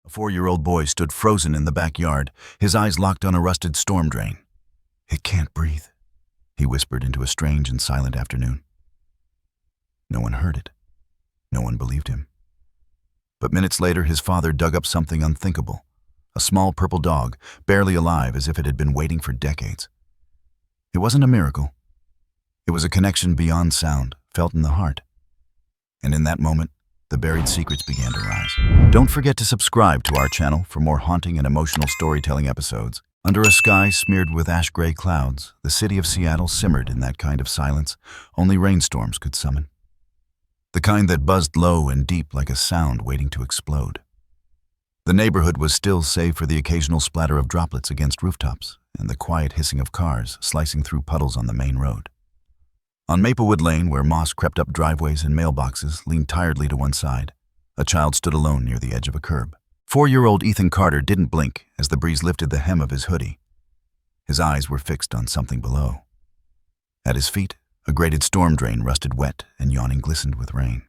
A 4-year-old boy stood frozen in the backyard, his eyes locked on a rusted storm drain. "It can't breathe," he whispered into a strange and silent afternoon. No one heard it. No one believed him. But minutes later, his father dug up something unthinkable. A small purple dog, barely alive as if it had been waiting for decades. It wasn't a miracle. It was a connection beyond sound, felt in the heart. And in that moment, the buried secrets began to rise. Don't forget to subscribe to our channel for more haunting and emotional storytelling episodes. Under a sky smeared with ash-gray clouds, the city of Seattle simmered in that kind of silence only rainstorms could summon. The kind that buzzed low and deep like a sound waiting to explode. The neighborhood was still save for the occasional splatter of droplets against rooftops and the quiet hissing of cars slicing through puddles on the main road. On Maplewood Lane, where moss crept up driveways and mailboxes leaned tiredly to one side, a child stood alone near the edge of a curb. 4-year-old Ethan Carter didn't blink as the breeze lifted the hem of his hoodie. His eyes were fixed on something below. At his feet, a grated storm drain rusted wet and yawning glistened with rain.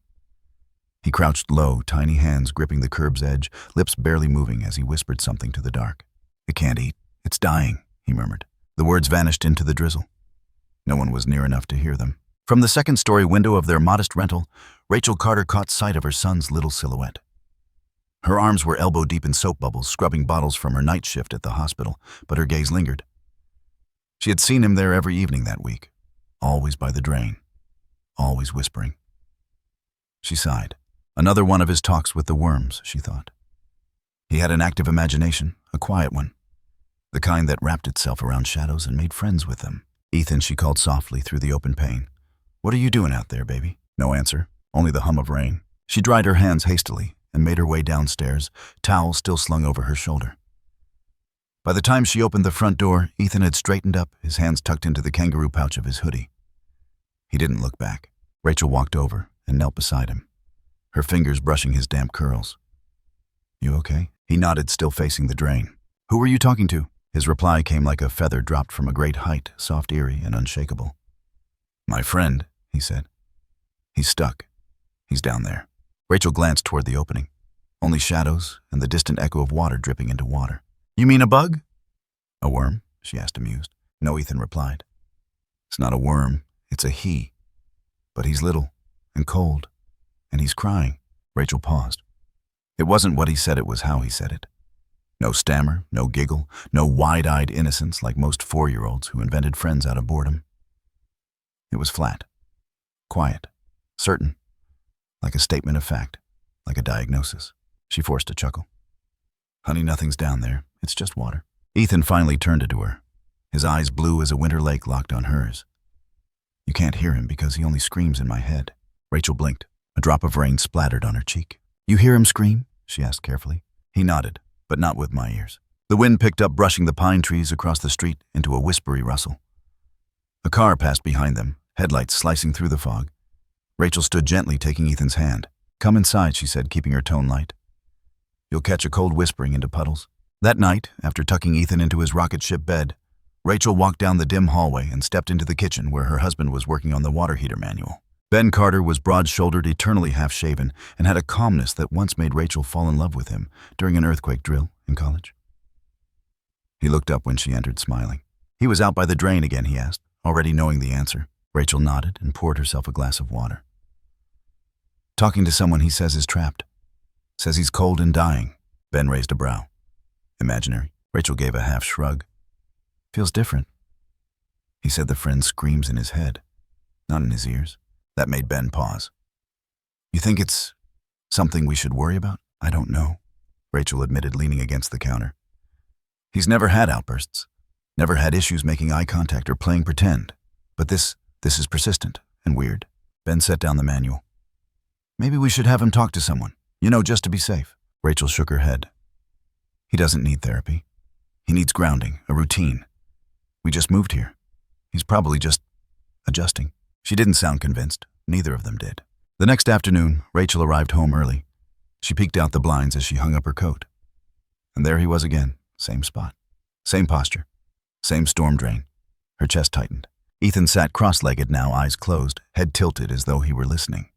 He crouched low, tiny hands gripping the curb's edge, lips barely moving as he whispered something to the dark. "It can't eat. It's dying," he murmured. The words vanished into the drizzle. No one was near enough to hear them. From the second-story window of their modest rental, Rachel Carter caught sight of her son's little silhouette. Her arms were elbow-deep in soap bubbles, scrubbing bottles from her night shift at the hospital, but her gaze lingered. She had seen him there every evening that week, always by the drain, always whispering. She sighed. Another one of his talks with the worms, she thought. He had an active imagination, a quiet one, the kind that wrapped itself around shadows and made friends with them. "Ethan," she called softly through the open pane. "What are you doing out there, baby?" No answer, only the hum of rain. She dried her hands hastily and made her way downstairs, towel still slung over her shoulder. By the time she opened the front door, Ethan had straightened up, his hands tucked into the kangaroo pouch of his hoodie. He didn't look back. Rachel walked over and knelt beside him, her fingers brushing his damp curls. "You okay?" He nodded, still facing the drain. "Who were you talking to?" His reply came like a feather dropped from a great height, soft, eerie, and unshakable. "My friend," he said. "He's stuck. He's down there." Rachel glanced toward the opening. Only shadows and the distant echo of water dripping into water. "You mean a bug?" "A worm?" she asked, amused. "No," Ethan replied. "It's not a worm, it's a he. But he's little and cold, and he's crying." Rachel paused. It wasn't what he said, it was how he said it. No stammer, no giggle, no wide-eyed innocence like most 4-year-olds who invented friends out of boredom. It was flat, quiet, certain, like a statement of fact, like a diagnosis. She forced a chuckle. "Honey, nothing's down there. It's just water." Ethan finally turned to her, his eyes blue as a winter lake locked on hers. "You can't hear him because he only screams in my head." Rachel blinked. A drop of rain splattered on her cheek. "You hear him scream?" she asked carefully. He nodded, but not with my ears. The wind picked up, brushing the pine trees across the street into a whispery rustle. A car passed behind them, headlights slicing through the fog. Rachel stood gently, taking Ethan's hand. "Come inside," she said, keeping her tone light. "You'll catch a cold whispering into puddles." That night, after tucking Ethan into his rocket ship bed, Rachel walked down the dim hallway and stepped into the kitchen where her husband was working on the water heater manual. Ben Carter was broad-shouldered, eternally half-shaven, and had a calmness that once made Rachel fall in love with him during an earthquake drill in college. He looked up when she entered, smiling. "He was out by the drain again?" he asked, already knowing the answer. Rachel nodded and poured herself a glass of water. "Talking to someone he says is trapped. Says he's cold and dying." Ben raised a brow. "Imaginary?" Rachel gave a half shrug. "Feels different." He said the friend screams in his head, not in his ears. That made Ben pause. "You think it's something we should worry about?" "I don't know," Rachel admitted, leaning against the counter. "He's never had outbursts, never had issues making eye contact or playing pretend. But this is persistent and weird." Ben set down the manual. "Maybe we should have him talk to someone, just to be safe." Rachel shook her head. "He doesn't need therapy. He needs grounding, a routine. We just moved here. He's probably just adjusting." She didn't sound convinced. Neither of them did. The next afternoon, Rachel arrived home early. She peeked out the blinds as she hung up her coat. And there he was again, same spot, same posture, same storm drain. Her chest tightened. Ethan sat cross-legged now, eyes closed, head tilted as though he were listening.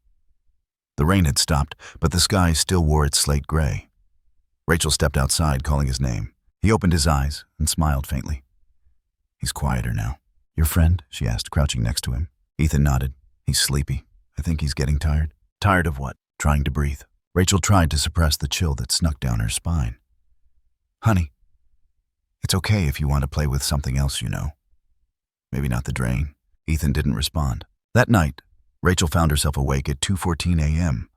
The rain had stopped, but the sky still wore its slate gray. Rachel stepped outside, calling his name. He opened his eyes and smiled faintly. He's quieter now. Your friend? She asked, crouching next to him. Ethan nodded. He's sleepy. I think he's getting tired. Tired of what? Trying to breathe. Rachel tried to suppress the chill that snuck down her spine. Honey, it's okay if you want to play with something else, you know. Maybe not the drain. Ethan didn't respond. That night, Rachel found herself awake at 2:14 a.m.,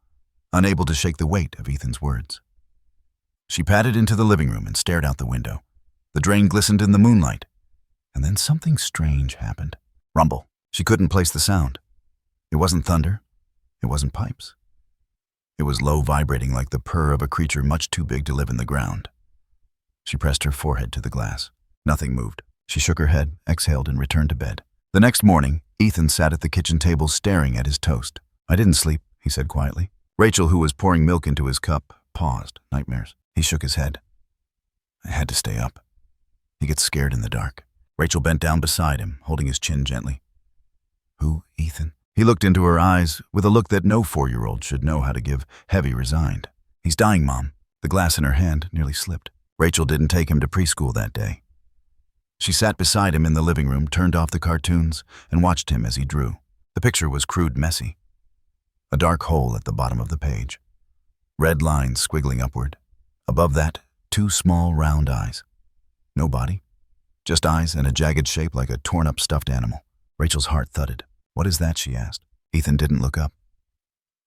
unable to shake the weight of Ethan's words. She padded into the living room and stared out the window. The drain glistened in the moonlight, and then something strange happened. Rumble. She couldn't place the sound. It wasn't thunder. It wasn't pipes. It was low, vibrating like the purr of a creature much too big to live in the ground. She pressed her forehead to the glass. Nothing moved. She shook her head, exhaled, and returned to bed. The next morning, Ethan sat at the kitchen table staring at his toast. I didn't sleep, he said quietly. Rachel, who was pouring milk into his cup, paused. Nightmares. He shook his head. I had to stay up. He gets scared in the dark. Rachel bent down beside him, holding his chin gently. Who, Ethan? He looked into her eyes with a look that no 4-year-old should know how to give, heavy, resigned. He's dying, Mom. The glass in her hand nearly slipped. Rachel didn't take him to preschool that day. She sat beside him in the living room, turned off the cartoons, and watched him as he drew. The picture was crude, messy. A dark hole at the bottom of the page. Red lines squiggling upward. Above that, 2 small, round eyes. No body. Just eyes and a jagged shape like a torn-up stuffed animal. Rachel's heart thudded. What is that? She asked. Ethan didn't look up.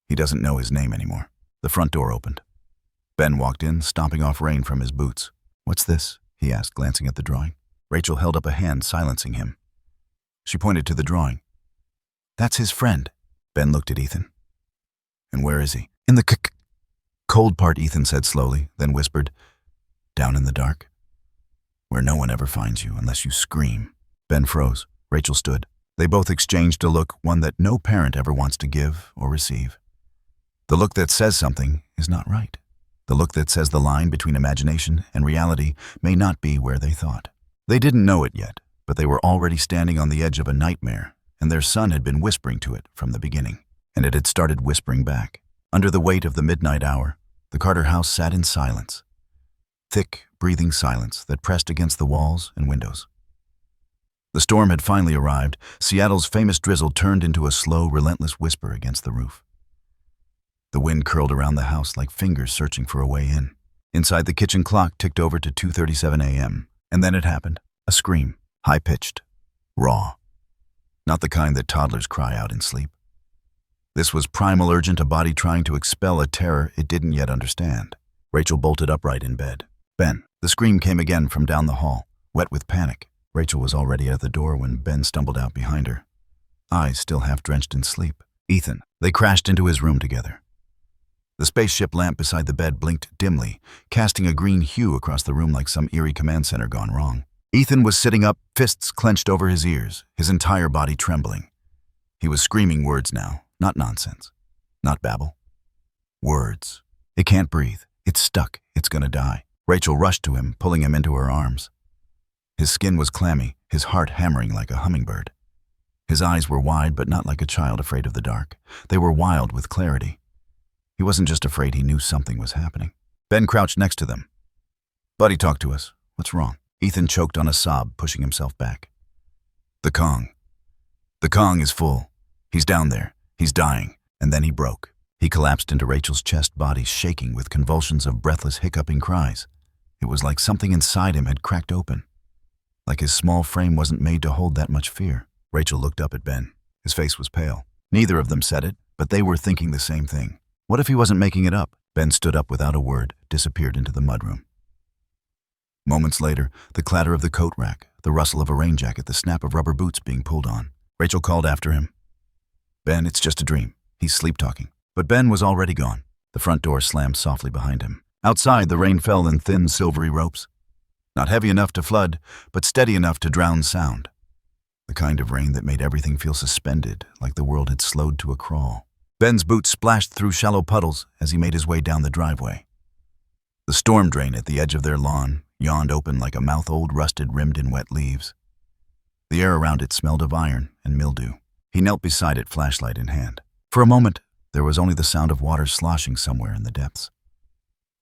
He doesn't know his name anymore. The front door opened. Ben walked in, stomping off rain from his boots. What's this? He asked, glancing at the drawing. Rachel held up a hand, silencing him. She pointed to the drawing. That's his friend. Ben looked at Ethan. And where is he? In the cold part, Ethan said slowly, then whispered, down in the dark. Where no one ever finds you unless you scream. Ben froze. Rachel stood. They both exchanged a look, one that no parent ever wants to give or receive. The look that says something is not right. The look that says the line between imagination and reality may not be where they thought. They didn't know it yet, but they were already standing on the edge of a nightmare, and their son had been whispering to it from the beginning, and it had started whispering back. Under the weight of the midnight hour, the Carter house sat in silence. Thick, breathing silence that pressed against the walls and windows. The storm had finally arrived. Seattle's famous drizzle turned into a slow, relentless whisper against the roof. The wind curled around the house like fingers searching for a way in. Inside, the kitchen clock ticked over to 2:37 a.m., and then it happened. A scream, high-pitched, raw. Not the kind that toddlers cry out in sleep. This was primal, urgent, a body trying to expel a terror it didn't yet understand. Rachel bolted upright in bed. Ben. The scream came again from down the hall, wet with panic. Rachel was already at the door when Ben stumbled out behind her, eyes still half drenched in sleep. Ethan. They crashed into his room together. The spaceship lamp beside the bed blinked dimly, casting a green hue across the room like some eerie command center gone wrong. Ethan was sitting up, fists clenched over his ears, his entire body trembling. He was screaming words now, not nonsense, not babble. Words. It can't breathe. It's stuck. It's gonna die. Rachel rushed to him, pulling him into her arms. His skin was clammy, his heart hammering like a hummingbird. His eyes were wide, but not like a child afraid of the dark. They were wild with clarity. He wasn't just afraid, he knew something was happening. Ben crouched next to them. Buddy, talk to us. What's wrong? Ethan choked on a sob, pushing himself back. The Kong. The Kong is full. He's down there. He's dying. And then he broke. He collapsed into Rachel's chest, body shaking with convulsions of breathless, hiccuping cries. It was like something inside him had cracked open. Like his small frame wasn't made to hold that much fear. Rachel looked up at Ben. His face was pale. Neither of them said it, but they were thinking the same thing. What if he wasn't making it up? Ben stood up without a word, disappeared into the mudroom. Moments later, the clatter of the coat rack, the rustle of a rain jacket, the snap of rubber boots being pulled on. Rachel called after him. Ben, it's just a dream. He's sleep-talking. But Ben was already gone. The front door slammed softly behind him. Outside, the rain fell in thin, silvery ropes. Not heavy enough to flood, but steady enough to drown sound. The kind of rain that made everything feel suspended, like the world had slowed to a crawl. Ben's boots splashed through shallow puddles as he made his way down the driveway. The storm drain at the edge of their lawn yawned open like a mouth old rusted rimmed in wet leaves. The air around it smelled of iron and mildew. He knelt beside it, flashlight in hand. For a moment, there was only the sound of water sloshing somewhere in the depths.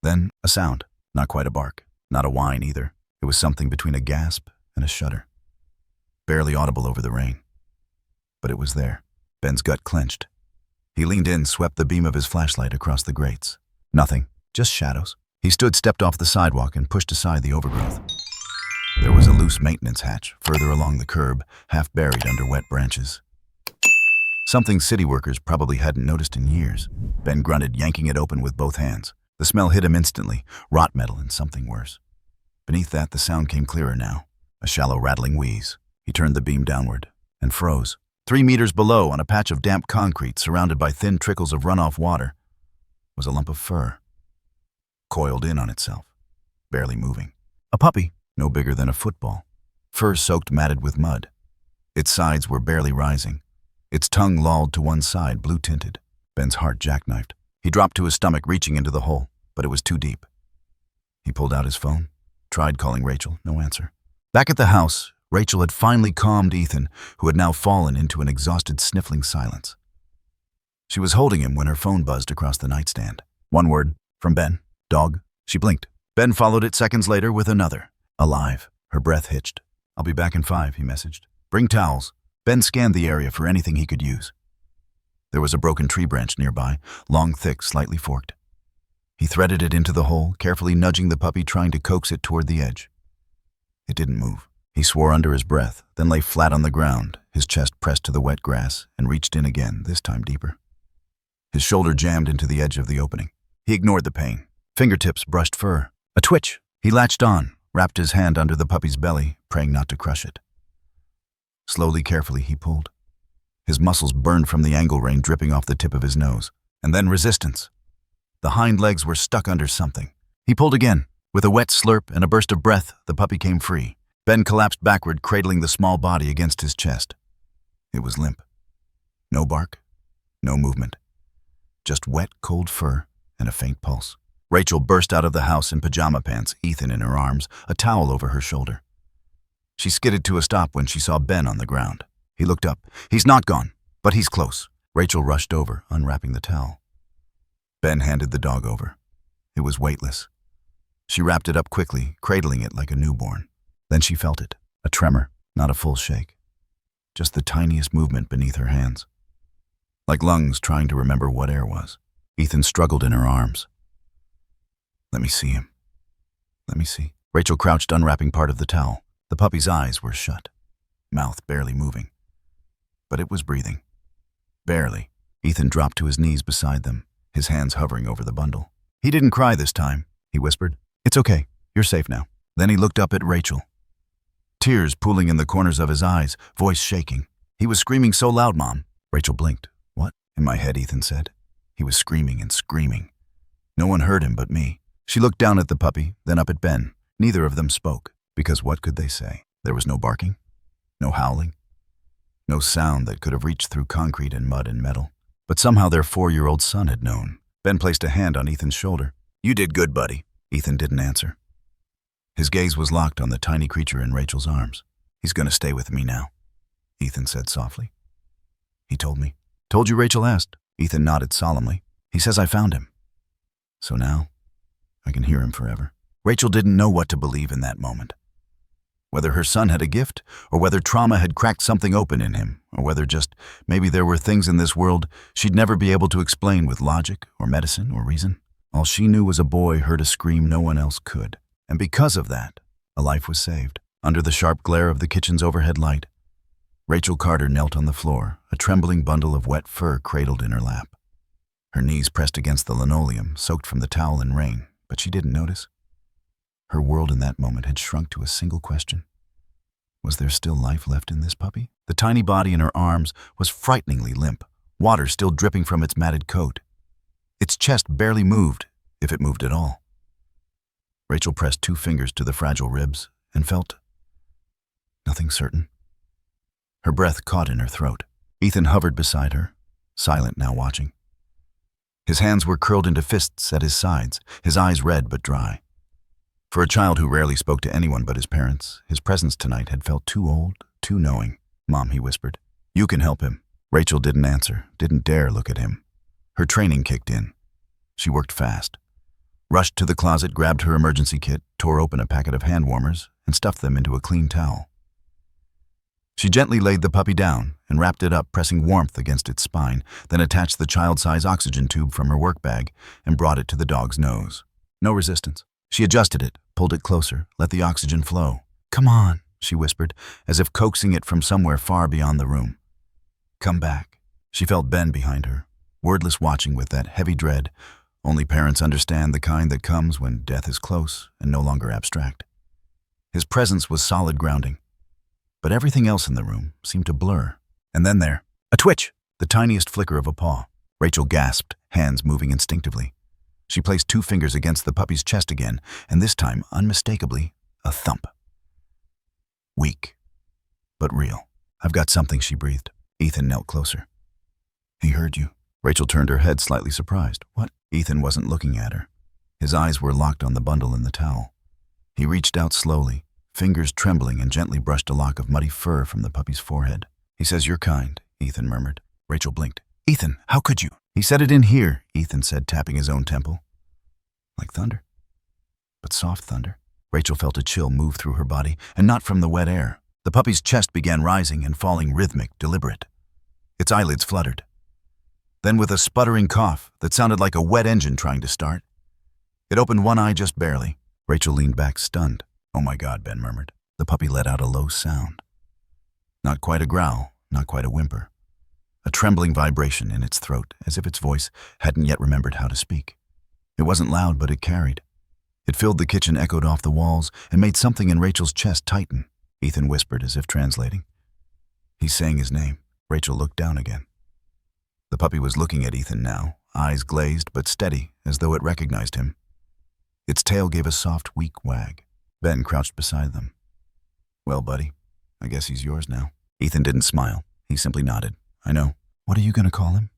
Then, a sound, Not quite a bark, not a whine either. It was something between a gasp and a shudder. Barely audible over the rain. But it was there. Ben's gut clenched. He leaned in, swept the beam of his flashlight across the grates. Nothing, just shadows. He stepped off the sidewalk and pushed aside the overgrowth. There was a loose maintenance hatch further along the curb, half buried under wet branches. Something city workers probably hadn't noticed in years. Ben grunted, yanking it open with both hands. The smell hit him instantly, rot metal and something worse. Beneath that, the sound came clearer now, a shallow rattling wheeze. He turned the beam downward and froze. 3 meters below, on a patch of damp concrete surrounded by thin trickles of runoff water, was a lump of fur, coiled in on itself, barely moving. A puppy, no bigger than a football, fur soaked, matted with mud. Its sides were barely rising, its tongue lolled to one side, blue-tinted. Ben's heart jackknifed. He dropped to his stomach, reaching into the hole, but it was too deep. He pulled out his phone, tried calling Rachel, no answer. Back at the house, Rachel had finally calmed Ethan, who had now fallen into an exhausted, sniffling silence. She was holding him when her phone buzzed across the nightstand. One word, from Ben. Dog. She blinked. Ben followed it seconds later with another. Alive. Her breath hitched. "I'll be back in 5, he messaged. "Bring towels." Ben scanned the area for anything he could use. There was a broken tree branch nearby, long, thick, slightly forked. He threaded it into the hole, carefully nudging the puppy, trying to coax it toward the edge. It didn't move. He swore under his breath, then lay flat on the ground, his chest pressed to the wet grass, and reached in again, this time deeper. His shoulder jammed into the edge of the opening. He ignored the pain. Fingertips brushed fur. A twitch. He latched on, wrapped his hand under the puppy's belly, praying not to crush it. Slowly, carefully, he pulled. His muscles burned from the angle rain dripping off the tip of his nose. And then resistance. The hind legs were stuck under something. He pulled again. With a wet slurp and a burst of breath, the puppy came free. Ben collapsed backward, cradling the small body against his chest. It was limp. No bark, no movement. Just wet, cold fur and a faint pulse. Rachel burst out of the house in pajama pants, Ethan in her arms, a towel over her shoulder. She skidded to a stop when she saw Ben on the ground. He looked up. "He's not gone, but he's close." Rachel rushed over, unwrapping the towel. Ben handed the dog over. It was weightless. She wrapped it up quickly, cradling it like a newborn. Then she felt it, a tremor, not a full shake. Just the tiniest movement beneath her hands. Like lungs trying to remember what air was. Ethan struggled in her arms. "Let me see him. Let me see." Rachel crouched, unwrapping part of the towel. The puppy's eyes were shut, mouth barely moving. But it was breathing. Barely. Ethan dropped to his knees beside them, his hands hovering over the bundle. "He didn't cry this time," he whispered. "It's okay. You're safe now." Then he looked up at Rachel. Tears pooling in the corners of his eyes, voice shaking. "He was screaming so loud, Mom." Rachel blinked. "What?" "In my head," Ethan said. "He was screaming and screaming. No one heard him but me." She looked down at the puppy, then up at Ben. Neither of them spoke, because what could they say? There was no barking, no howling, no sound that could have reached through concrete and mud and metal. But somehow their 4-year-old son had known. Ben placed a hand on Ethan's shoulder. "You did good, buddy." Ethan didn't answer. His gaze was locked on the tiny creature in Rachel's arms. "He's going to stay with me now," Ethan said softly. "He told me." "Told you?" Rachel asked. Ethan nodded solemnly. "He says I found him. So now, I can hear him forever." Rachel didn't know what to believe in that moment. Whether her son had a gift, or whether trauma had cracked something open in him, or whether just maybe there were things in this world she'd never be able to explain with logic or medicine or reason. All she knew was a boy heard a scream no one else could. And because of that, a life was saved. Under the sharp glare of the kitchen's overhead light, Rachel Carter knelt on the floor, a trembling bundle of wet fur cradled in her lap. Her knees pressed against the linoleum, soaked from the towel and rain, but she didn't notice. Her world in that moment had shrunk to a single question. Was there still life left in this puppy? The tiny body in her arms was frighteningly limp, water still dripping from its matted coat. Its chest barely moved, if it moved at all. Rachel pressed 2 fingers to the fragile ribs and felt nothing certain. Her breath caught in her throat. Ethan hovered beside her, silent now, watching. His hands were curled into fists at his sides, his eyes red but dry. For a child who rarely spoke to anyone but his parents, his presence tonight had felt too old, too knowing. "Mom," he whispered, "you can help him." Rachel didn't answer, didn't dare look at him. Her training kicked in. She worked fast. rushed to the closet, grabbed her emergency kit, tore open a packet of hand warmers, and stuffed them into a clean towel. She gently laid the puppy down and wrapped it up, pressing warmth against its spine, then attached the child-size oxygen tube from her work bag and brought it to the dog's nose. No resistance. She adjusted it, pulled it closer, let the oxygen flow. "Come on," she whispered, as if coaxing it from somewhere far beyond the room. "Come back." She felt Ben behind her, wordless, watching with that heavy dread. Only parents understand the kind that comes when death is close and no longer abstract. His presence was solid grounding, but everything else in the room seemed to blur. And then a twitch, the tiniest flicker of a paw. Rachel gasped, hands moving instinctively. She placed 2 fingers against the puppy's chest again, and this time, unmistakably, a thump. Weak, but real. "I've got something," she breathed. Ethan knelt closer. "He heard you." Rachel turned her head, slightly surprised. "What?" Ethan wasn't looking at her. His eyes were locked on the bundle in the towel. He reached out slowly, fingers trembling, and gently brushed a lock of muddy fur from the puppy's forehead. "He says you're kind," Ethan murmured. Rachel blinked. "Ethan, how could you?" "He said it in here," Ethan said, tapping his own temple. Like thunder. But soft thunder. Rachel felt a chill move through her body, and not from the wet air. The puppy's chest began rising and falling, rhythmic, deliberate. Its eyelids fluttered. Then, with a sputtering cough that sounded like a wet engine trying to start, it opened one eye just barely. Rachel leaned back, stunned. "Oh my God," Ben murmured. The puppy let out a low sound. Not quite a growl, not quite a whimper. A trembling vibration in its throat, as if its voice hadn't yet remembered how to speak. It wasn't loud, but it carried. It filled the kitchen, echoed off the walls, and made something in Rachel's chest tighten. Ethan whispered, as if translating. "He's saying his name." Rachel looked down again. The puppy was looking at Ethan now, eyes glazed but steady, as though it recognized him. Its tail gave a soft, weak wag. Ben crouched beside them. "Well, buddy, I guess he's yours now." Ethan didn't smile. He simply nodded. "I know." "What are you going to call him?"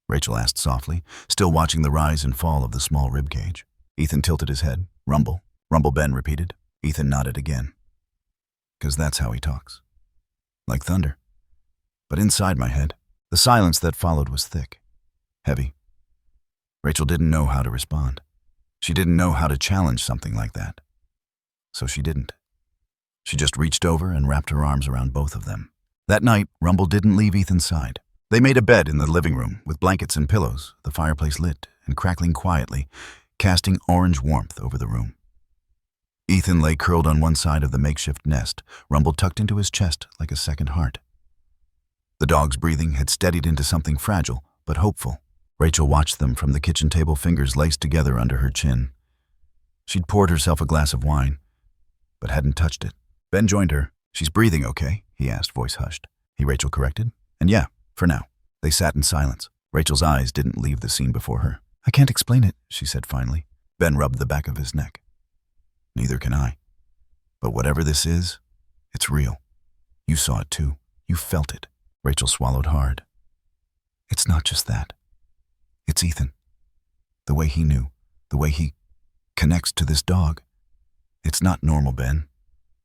Rachel asked softly, still watching the rise and fall of the small rib cage. Ethan tilted his head. "Rumble." "Rumble," Ben repeated. Ethan nodded again. "'Cause that's how he talks. Like thunder. But inside my head, the silence that followed was thick, heavy. Rachel didn't know how to respond. She didn't know how to challenge something like that. So she didn't. She just reached over and wrapped her arms around both of them. That night, Rumble didn't leave Ethan's side. They made a bed in the living room with blankets and pillows, the fireplace lit and crackling quietly, casting orange warmth over the room. Ethan lay curled on one side of the makeshift nest, Rumble tucked into his chest like a second heart. The dog's breathing had steadied into something fragile but hopeful. Rachel watched them from the kitchen table, fingers laced together under her chin. She'd poured herself a glass of wine, but hadn't touched it. Ben joined her. "She's breathing okay?" he asked, voice hushed. Rachel corrected. "And yeah, for now." They sat in silence. Rachel's eyes didn't leave the scene before her. "I can't explain it," she said finally. Ben rubbed the back of his neck. "Neither can I. But whatever this is, it's real. You saw it too. You felt it." Rachel swallowed hard. "It's not just that. It's Ethan. The way he knew, the way he connects to this dog. It's not normal, Ben.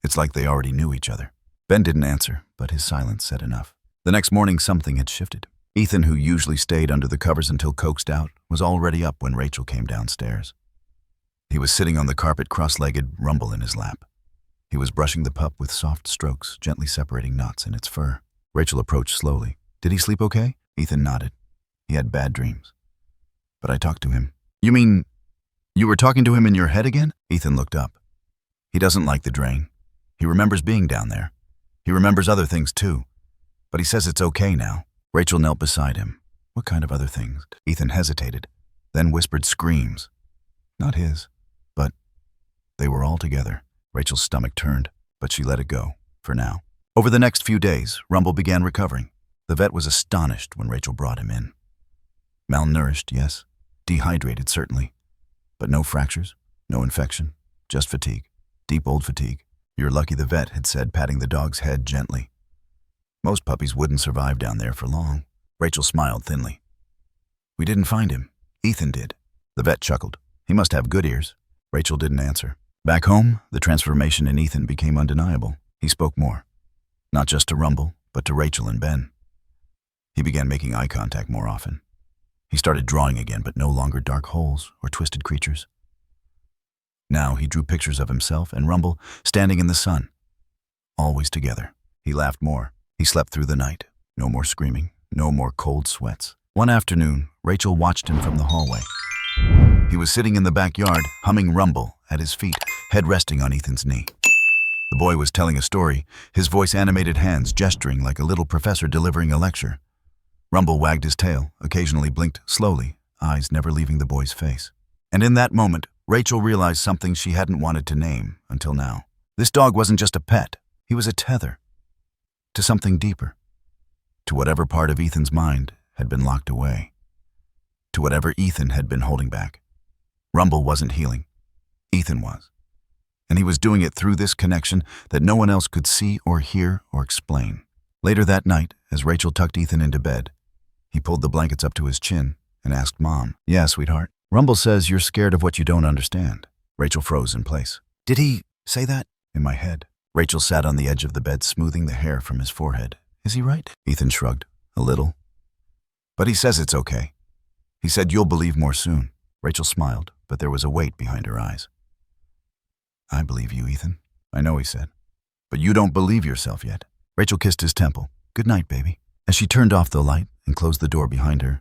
It's like they already knew each other." Ben didn't answer, but his silence said enough. The next morning, something had shifted. Ethan, who usually stayed under the covers until coaxed out, was already up when Rachel came downstairs. He was sitting on the carpet, cross-legged, Rumble in his lap. He was brushing the pup with soft strokes, gently separating knots in its fur. Rachel approached slowly. "Did he sleep okay?" Ethan nodded. "He had bad dreams. But I talked to him." "You mean you were talking to him in your head again?" Ethan looked up. "He doesn't like the drain. He remembers being down there. He remembers other things too. But he says it's okay now." Rachel knelt beside him. "What kind of other things?" Ethan hesitated, then whispered screams. Not his, but they were all together. Rachel's stomach turned, but she let it go, for now. Over the next few days, Rumble began recovering. The vet was astonished when Rachel brought him in. Malnourished, yes. Dehydrated, certainly. But no fractures, no infection, just fatigue. Deep old fatigue. "You're lucky," the vet had said, patting the dog's head gently. "Most puppies wouldn't survive down there for long." Rachel smiled thinly. "We didn't find him. Ethan did." The vet chuckled. "He must have good ears." Rachel didn't answer. Back home, the transformation in Ethan became undeniable. He spoke more. Not just to Rumble, but to Rachel and Ben. He began making eye contact more often. He started drawing again, but no longer dark holes or twisted creatures. Now he drew pictures of himself and Rumble standing in the sun. Always together. He laughed more. He slept through the night. No more screaming. No more cold sweats. One afternoon, Rachel watched him from the hallway. He was sitting in the backyard, humming Rumble at his feet, head resting on Ethan's knee. The boy was telling a story, his voice-animated hands gesturing like a little professor delivering a lecture. Rumble wagged his tail, occasionally blinked slowly, eyes never leaving the boy's face. And in that moment, Rachel realized something she hadn't wanted to name until now. This dog wasn't just a pet. He was a tether to something deeper, to whatever part of Ethan's mind had been locked away, to whatever Ethan had been holding back. Rumble wasn't healing. Ethan was. And he was doing it through this connection that no one else could see or hear or explain. Later that night, as Rachel tucked Ethan into bed, he pulled the blankets up to his chin and asked Mom, "Yeah, sweetheart. Rumble says you're scared of what you don't understand." Rachel froze in place. "Did he say that?" In my head. Rachel sat on the edge of the bed, smoothing the hair from his forehead. "Is he right?" Ethan shrugged. "A little. But he says it's okay. He said you'll believe more soon." Rachel smiled, but there was a weight behind her eyes. "I believe you, Ethan." "I know," he said. "But you don't believe yourself yet." Rachel kissed his temple. "Good night, baby." As she turned off the light and closed the door behind her,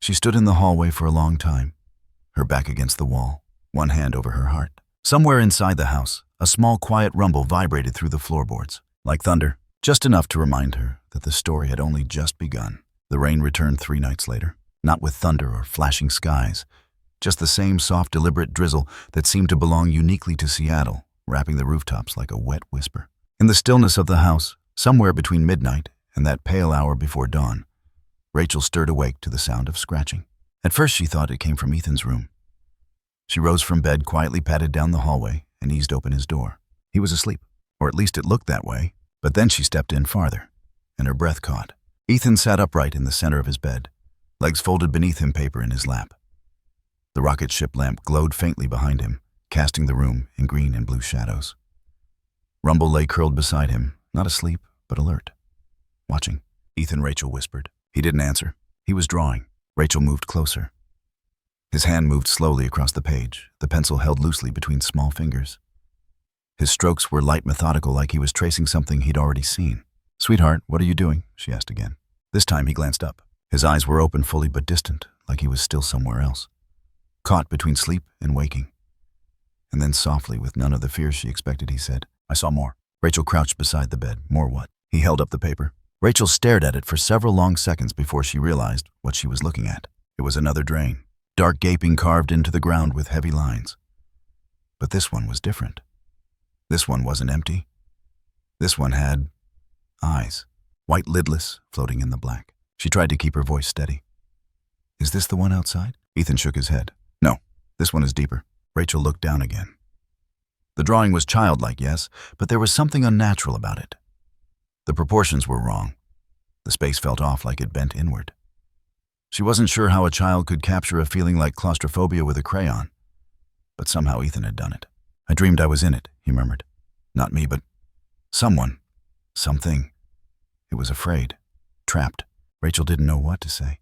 she stood in the hallway for a long time, her back against the wall, one hand over her heart. Somewhere inside the house, a small quiet rumble vibrated through the floorboards, like thunder, just enough to remind her that the story had only just begun. The rain returned 3 nights later, not with thunder or flashing skies, just the same soft, deliberate drizzle that seemed to belong uniquely to Seattle, wrapping the rooftops like a wet whisper. In the stillness of the house, somewhere between midnight and that pale hour before dawn, Rachel stirred awake to the sound of scratching. At first she thought it came from Ethan's room. She rose from bed, quietly patted down the hallway, and eased open his door. He was asleep, or at least it looked that way, but then she stepped in farther, and her breath caught. Ethan sat upright in the center of his bed, legs folded beneath him, paper in his lap. The rocket ship lamp glowed faintly behind him, casting the room in green and blue shadows. Rumble lay curled beside him, not asleep, but alert. "Watching." Ethan, Rachel whispered. He didn't answer. He was drawing. Rachel moved closer. His hand moved slowly across the page, the pencil held loosely between small fingers. His strokes were light, methodical, like he was tracing something he'd already seen. "Sweetheart, what are you doing?" she asked again. This time he glanced up. His eyes were open fully but distant, like he was still somewhere else, caught between sleep and waking. And then softly, with none of the fear she expected, he said, "I saw more." Rachel crouched beside the bed. "More what?" He held up the paper. Rachel stared at it for several long seconds before she realized what she was looking at. It was another drain, dark gaping carved into the ground with heavy lines. But this one was different. This one wasn't empty. This one had eyes, white lidless, floating in the black. She tried to keep her voice steady. "Is this the one outside?" Ethan shook his head. "No, this one is deeper." Rachel looked down again. The drawing was childlike, yes, but there was something unnatural about it. The proportions were wrong. The space felt off, like it bent inward. She wasn't sure how a child could capture a feeling like claustrophobia with a crayon, but somehow Ethan had done it. "I dreamed I was in it," he murmured. "Not me, but someone, something. It was afraid, trapped." Rachel didn't know what to say.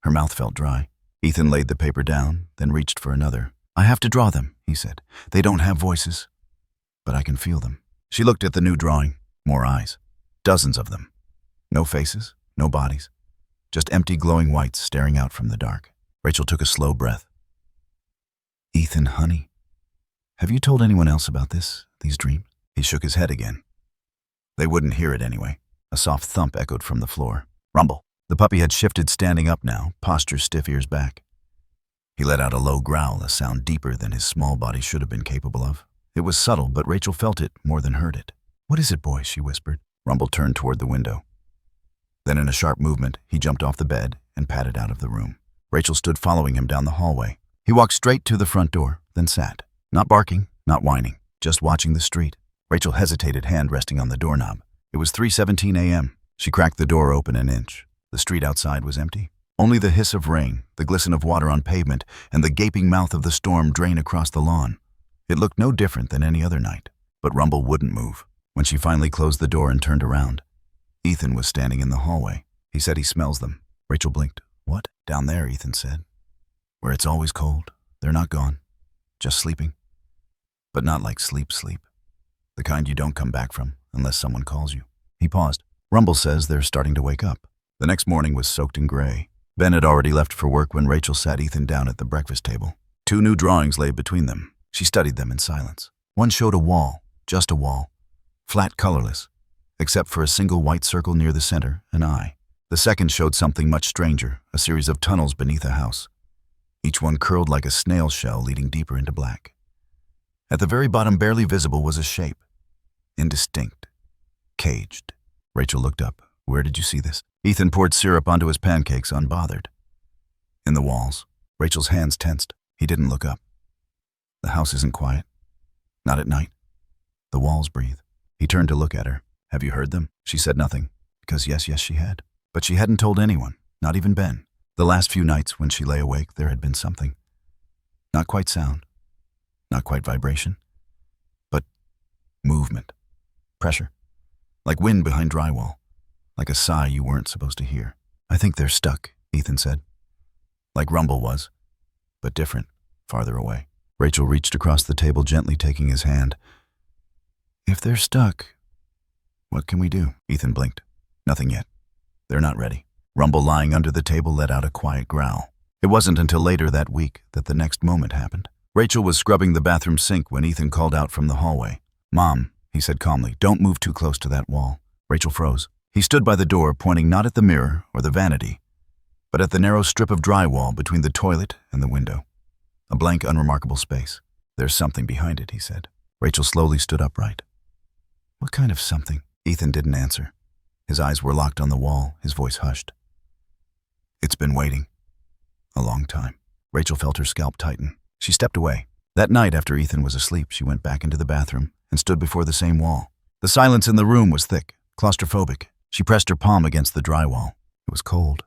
Her mouth felt dry. Ethan laid the paper down, then reached for another. "I have to draw them," he said. "They don't have voices, but I can feel them." She looked at the new drawing. More eyes. Dozens of them. No faces, no bodies. Just empty glowing whites staring out from the dark. Rachel took a slow breath. "Ethan, honey, have you told anyone else about these dreams?" He shook his head again. They wouldn't hear it anyway. A soft thump echoed from the floor. Rumble. The puppy had shifted, standing up now, posture stiff, ears back. He let out a low growl, a sound deeper than his small body should have been capable of. It was subtle, but Rachel felt it more than heard it. "What is it, boy?" she whispered. Rumble turned toward the window. Then in a sharp movement, he jumped off the bed and padded out of the room. Rachel stood following him down the hallway. He walked straight to the front door, then sat. Not barking, not whining, just watching the street. Rachel hesitated, hand resting on the doorknob. It was 3:17 a.m. She cracked the door open an inch. The street outside was empty. Only the hiss of rain, the glisten of water on pavement, and the gaping mouth of the storm drain across the lawn. It looked no different than any other night. But Rumble wouldn't move. When she finally closed the door and turned around, Ethan was standing in the hallway. He said he smells them. Rachel blinked. "What?" "Down there," Ethan said. "Where it's always cold. They're not gone. Just sleeping." but not like sleep. The kind you don't come back from unless someone calls you. He paused. Rumble says they're starting to wake up. The next morning was soaked in gray. Ben had already left for work when Rachel sat Ethan down at the breakfast table. 2 new drawings lay between them. She studied them in silence. One showed a wall, just a wall, flat, colorless, except for a single white circle near the center, an eye. The second showed something much stranger, a series of tunnels beneath a house, each one curled like a snail shell leading deeper into black. At the very bottom, barely visible, was a shape, indistinct, caged. Rachel looked up. Where did you see this? Ethan poured syrup onto his pancakes, unbothered. In the walls. Rachel's hands tensed. He didn't look up. The house isn't quiet. Not at night. The walls breathe. He turned to look at her. Have you heard them? She said nothing, because yes, she had. But she hadn't told anyone, not even Ben. The last few nights when she lay awake, there had been something. Not quite sound, not quite vibration, but movement, pressure, like wind behind drywall, like a sigh you weren't supposed to hear. I think they're stuck, Ethan said. Like Rumble was, but different, farther away. Rachel reached across the table, gently taking his hand. If they're stuck, what can we do? Ethan blinked. Nothing yet. They're not ready. Rumble, lying under the table, let out a quiet growl. It wasn't until later that week that the next moment happened. Rachel was scrubbing the bathroom sink when Ethan called out from the hallway. Mom, he said calmly, don't move too close to that wall. Rachel froze. He stood by the door, pointing not at the mirror or the vanity, but at the narrow strip of drywall between the toilet and the window. A blank, unremarkable space. There's something behind it, he said. Rachel slowly stood upright. What kind of something? Ethan didn't answer. His eyes were locked on the wall, his voice hushed. It's been waiting. A long time. Rachel felt her scalp tighten. She stepped away. That night, after Ethan was asleep, she went back into the bathroom and stood before the same wall. The silence in the room was thick, claustrophobic. She pressed her palm against the drywall. It was cold.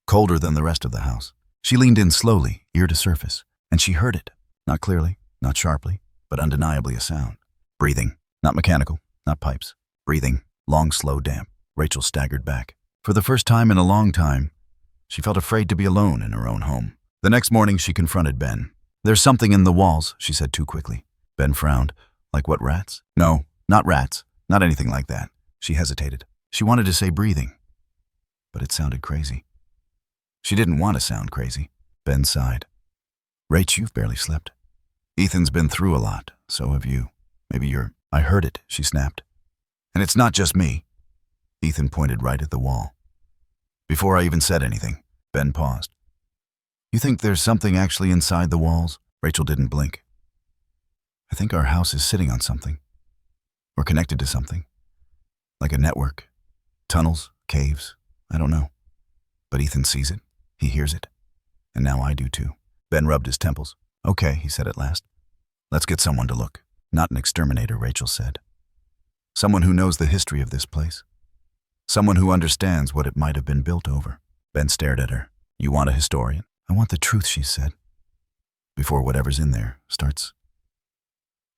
Colder than the rest of the house. She leaned in slowly, ear to surface, and she heard it. Not clearly, not sharply, but undeniably a sound. Breathing. Not mechanical, not pipes. Breathing. Long, slow, damp. Rachel staggered back. For the first time in a long time, she felt afraid to be alone in her own home. The next morning, she confronted Ben. There's something in the walls, she said too quickly. Ben frowned. Like what, rats? No, not rats. Not anything like that. She hesitated. She wanted to say breathing, but it sounded crazy. She didn't want to sound crazy. Ben sighed. Rach, you've barely slept. Ethan's been through a lot, so have you. Maybe you're... I heard it, she snapped. And it's not just me. Ethan pointed right at the wall. Before I even said anything, Ben paused. You think there's something actually inside the walls? Rachel didn't blink. I think our house is sitting on something. Or connected to something. Like a network. Tunnels, caves, I don't know. But Ethan sees it. He hears it. And now I do too. Ben rubbed his temples. Okay, he said at last. Let's get someone to look. Not an exterminator, Rachel said. Someone who knows the history of this place. Someone who understands what it might have been built over. Ben stared at her. You want a historian? I want the truth, she said. Before whatever's in there starts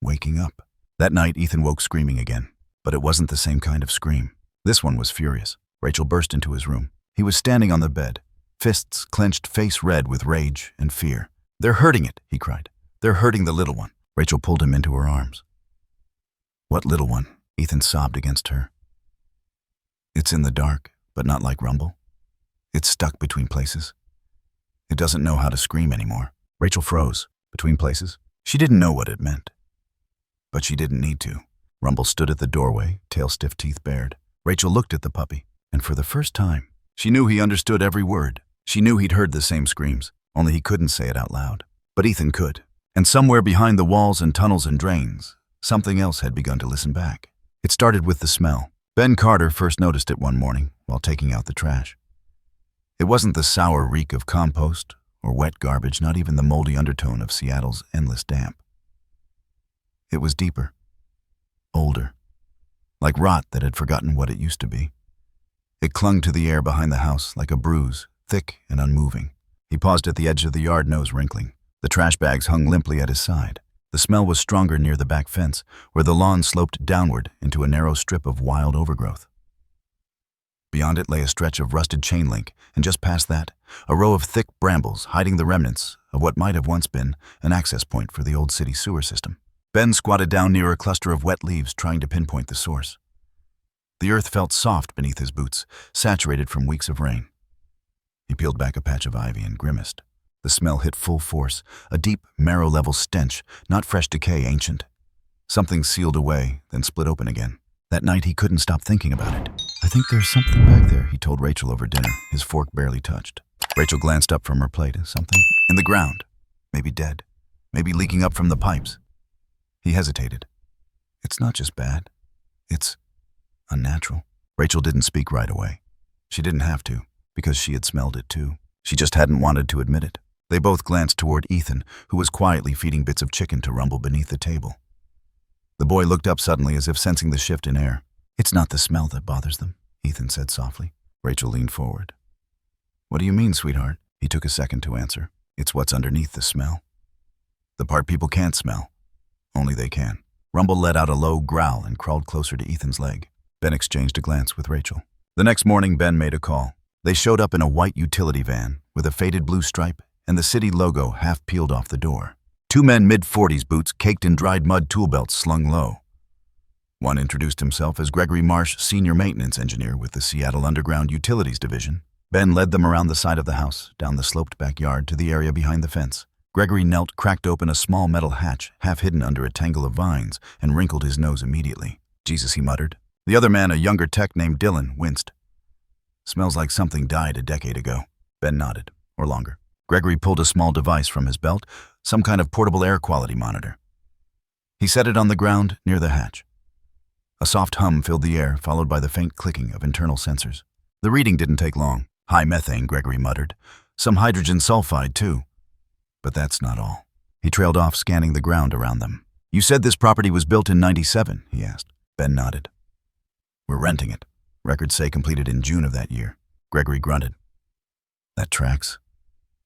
waking up. That night, Ethan woke screaming again. But it wasn't the same kind of scream. This one was furious. Rachel burst into his room. He was standing on the bed, fists clenched, face red with rage and fear. They're hurting it, he cried. They're hurting the little one. Rachel pulled him into her arms. What little one? Ethan sobbed against her. It's in the dark, but not like Rumble. It's stuck between places. It doesn't know how to scream anymore. Rachel froze. Between places? She didn't know what it meant. But she didn't need to. Rumble stood at the doorway, tail stiff, teeth bared. Rachel looked at the puppy, and for the first time, she knew he understood every word. She knew he'd heard the same screams, only he couldn't say it out loud. But Ethan could. And somewhere behind the walls and tunnels and drains, something else had begun to listen back. It started with the smell. Ben Carter first noticed it one morning while taking out the trash. It wasn't the sour reek of compost or wet garbage, not even the moldy undertone of Seattle's endless damp. It was deeper, older, like rot that had forgotten what it used to be. It clung to the air behind the house like a bruise, thick and unmoving. He paused at the edge of the yard, nose wrinkling. The trash bags hung limply at his side. The smell was stronger near the back fence, where the lawn sloped downward into a narrow strip of wild overgrowth. Beyond it lay a stretch of rusted chain link, and just past that, a row of thick brambles hiding the remnants of what might have once been an access point for the old city sewer system. Ben squatted down near a cluster of wet leaves, trying to pinpoint the source. The earth felt soft beneath his boots, saturated from weeks of rain. He peeled back a patch of ivy and grimaced. The smell hit full force, a deep, marrow-level stench, not fresh decay, ancient. Something sealed away, then split open again. That night he couldn't stop thinking about it. "I think there's something back there," he told Rachel over dinner, his fork barely touched. Rachel glanced up from her plate. "Something in the ground. Maybe dead. Maybe leaking up from the pipes." He hesitated. "It's not just bad. It's unnatural." Rachel didn't speak right away. She didn't have to, because she had smelled it too. She just hadn't wanted to admit it. They both glanced toward Ethan, who was quietly feeding bits of chicken to Rumble beneath the table. The boy looked up suddenly, as if sensing the shift in air. "It's not the smell that bothers them," Ethan said softly. Rachel leaned forward. "What do you mean, sweetheart?" He took a second to answer. "It's what's underneath the smell. The part people can't smell. Only they can." Rumble let out a low growl and crawled closer to Ethan's leg. Ben exchanged a glance with Rachel. The next morning, Ben made a call. They showed up in a white utility van with a faded blue stripe and the city logo half peeled off the door. Two men mid-40s, boots caked in dried mud, tool belts slung low. One introduced himself as Gregory Marsh, senior maintenance engineer with the Seattle Underground Utilities Division. Ben led them around the side of the house, down the sloped backyard to the area behind the fence. Gregory knelt, cracked open a small metal hatch, half hidden under a tangle of vines, and wrinkled his nose immediately. "Jesus," he muttered. The other man, a younger tech named Dylan, winced. "Smells like something died a decade ago." Ben nodded, or longer. Gregory pulled a small device from his belt, some kind of portable air quality monitor. He set it on the ground near the hatch. A soft hum filled the air, followed by the faint clicking of internal sensors. The reading didn't take long. "High methane," Gregory muttered. "Some hydrogen sulfide, too. But that's not all." He trailed off, scanning the ground around them. "You said this property was built in '97, he asked. Ben nodded. "We're renting it. Records say completed in June of that year." Gregory grunted. "That tracks.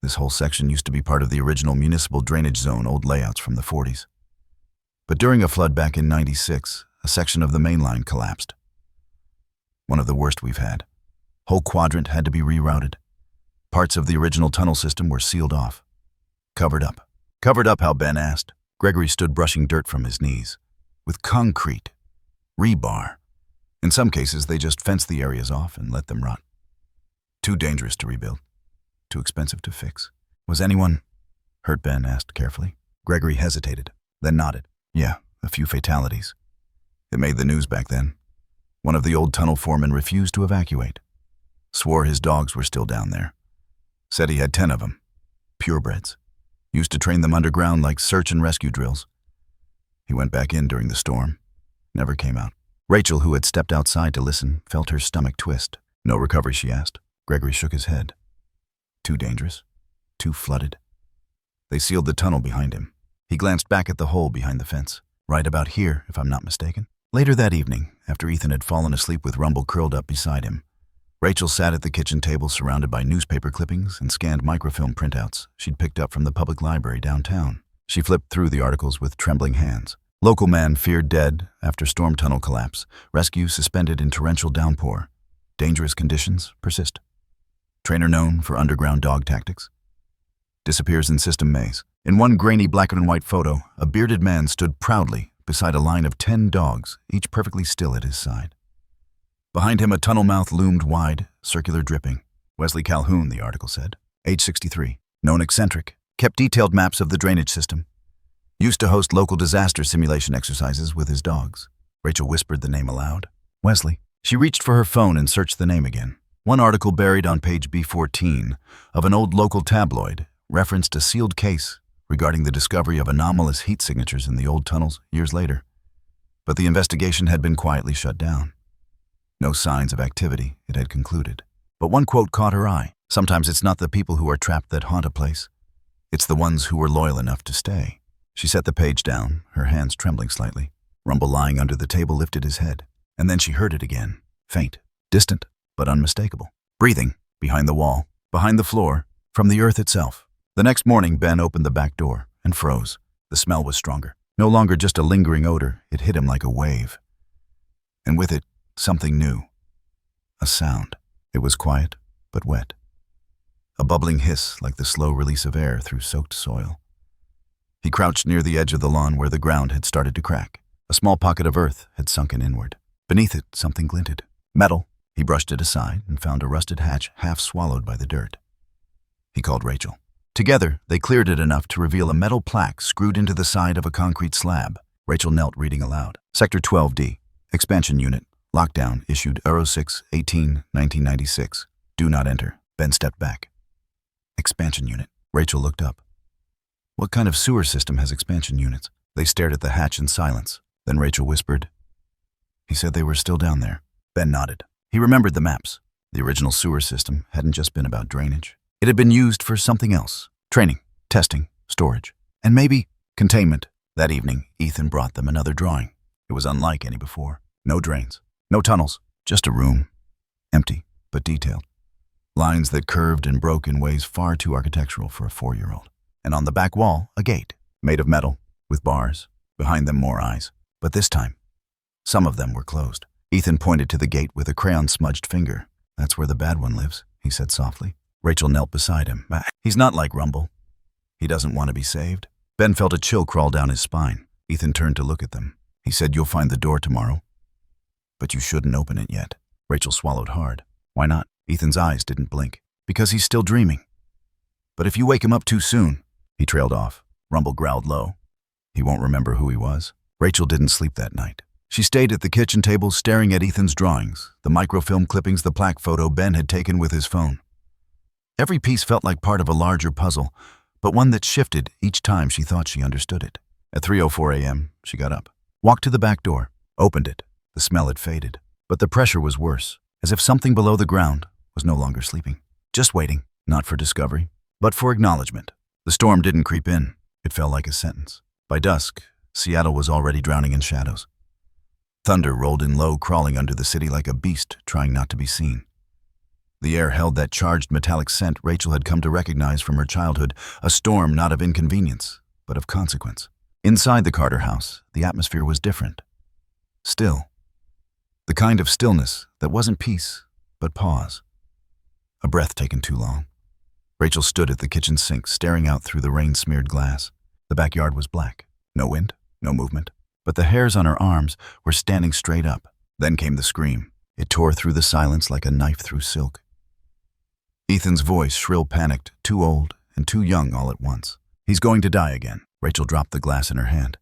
This whole section used to be part of the original municipal drainage zone, old layouts from the '40s. But during a flood back in '96, a section of the main line collapsed. One of the worst we've had. Whole quadrant had to be rerouted. Parts of the original tunnel system were sealed off. Covered up." "Covered up how?" Ben asked. Gregory stood brushing dirt from his knees. "With concrete. Rebar. In some cases, they just fenced the areas off and let them rot. Too dangerous to rebuild. Too expensive to fix." "Was anyone hurt?" Ben asked carefully. Gregory hesitated, then nodded. "Yeah, a few fatalities. It made the news back then. One of the old tunnel foremen refused to evacuate. Swore his dogs were still down there. Said he had 10 of them. Purebreds. Used to train them underground like search and rescue drills. He went back in during the storm. Never came out." Rachel, who had stepped outside to listen, felt her stomach twist. "No recovery?" she asked. Gregory shook his head. Too dangerous. Too flooded. They sealed the tunnel behind him. He glanced back at the hole behind the fence. "Right about here, if I'm not mistaken." Later that evening, after Ethan had fallen asleep with Rumble curled up beside him, Rachel sat at the kitchen table surrounded by newspaper clippings and scanned microfilm printouts she'd picked up from the public library downtown. She flipped through the articles with trembling hands. "Local man feared dead after storm tunnel collapse. Rescue suspended in torrential downpour. Dangerous conditions persist. Trainer known for underground dog tactics. Disappears in system maze." In one grainy black and white photo, a bearded man stood proudly beside a line of 10 dogs, each perfectly still at his side. Behind him, a tunnel mouth loomed wide, circular dripping. Wesley Calhoun, the article said. Age 63. Known eccentric. Kept detailed maps of the drainage system. Used to host local disaster simulation exercises with his dogs. Rachel whispered the name aloud. "Wesley." She reached for her phone and searched the name again. One article buried on page B14 of an old local tabloid referenced a sealed case regarding the discovery of anomalous heat signatures in the old tunnels years later. But the investigation had been quietly shut down. No signs of activity, it had concluded. But one quote caught her eye. "Sometimes it's not the people who are trapped that haunt a place. It's the ones who were loyal enough to stay." She set the page down, her hands trembling slightly. Rumble, lying under the table, lifted his head. And then she heard it again. Faint, distant, but unmistakable. Breathing, behind the wall, behind the floor, from the earth itself. The next morning, Ben opened the back door and froze. The smell was stronger. No longer just a lingering odor, it hit him like a wave. And with it, something new. A sound. It was quiet, but wet. A bubbling hiss like the slow release of air through soaked soil. He crouched near the edge of the lawn where the ground had started to crack. A small pocket of earth had sunken inward. Beneath it, something glinted. Metal. He brushed it aside and found a rusted hatch half swallowed by the dirt. He called Rachel. Together, they cleared it enough to reveal a metal plaque screwed into the side of a concrete slab. Rachel knelt, reading aloud. Sector 12D. Expansion Unit. Lockdown issued 06/18/1996. Do not enter. Ben stepped back. Expansion Unit. Rachel looked up. What kind of sewer system has expansion units? They stared at the hatch in silence. Then Rachel whispered, "He said they were still down there." Ben nodded. He remembered the maps. The original sewer system hadn't just been about drainage. It had been used for something else. Training, testing, storage, and maybe containment. That evening, Ethan brought them another drawing. It was unlike any before. No drains, no tunnels, just a room. Empty, but detailed. Lines that curved and broke in ways far too architectural for a 4-year-old. And on the back wall, a gate, made of metal, with bars. Behind them, more eyes. But this time, some of them were closed. Ethan pointed to the gate with a crayon-smudged finger. "That's where the bad one lives," he said softly. Rachel knelt beside him. "He's not like Rumble. He doesn't want to be saved." Ben felt a chill crawl down his spine. Ethan turned to look at them. He said, "You'll find the door tomorrow, but you shouldn't open it yet." Rachel swallowed hard. "Why not?" Ethan's eyes didn't blink. "Because he's still dreaming. But if you wake him up too soon..." He trailed off. Rumble growled low. He won't remember who he was. Rachel didn't sleep that night. She stayed at the kitchen table staring at Ethan's drawings, the microfilm clippings, the plaque photo Ben had taken with his phone. Every piece felt like part of a larger puzzle, but one that shifted each time she thought she understood it. At 3:04 a.m., she got up, walked to the back door, opened it. The smell had faded, but the pressure was worse, as if something below the ground was no longer sleeping. Just waiting, not for discovery, but for acknowledgement. The storm didn't creep in. It fell like a sentence. By dusk, Seattle was already drowning in shadows. Thunder rolled in low, crawling under the city like a beast trying not to be seen. The air held that charged metallic scent Rachel had come to recognize from her childhood, a storm not of inconvenience, but of consequence. Inside the Carter house, the atmosphere was different. Still. The kind of stillness that wasn't peace, but pause. A breath taken too long. Rachel stood at the kitchen sink, staring out through the rain-smeared glass. The backyard was black. No wind, no movement. But the hairs on her arms were standing straight up. Then came the scream. It tore through the silence like a knife through silk. Ethan's voice, shrill, panicked, too old and too young all at once. "He's going to die again." Rachel dropped the glass in her hand.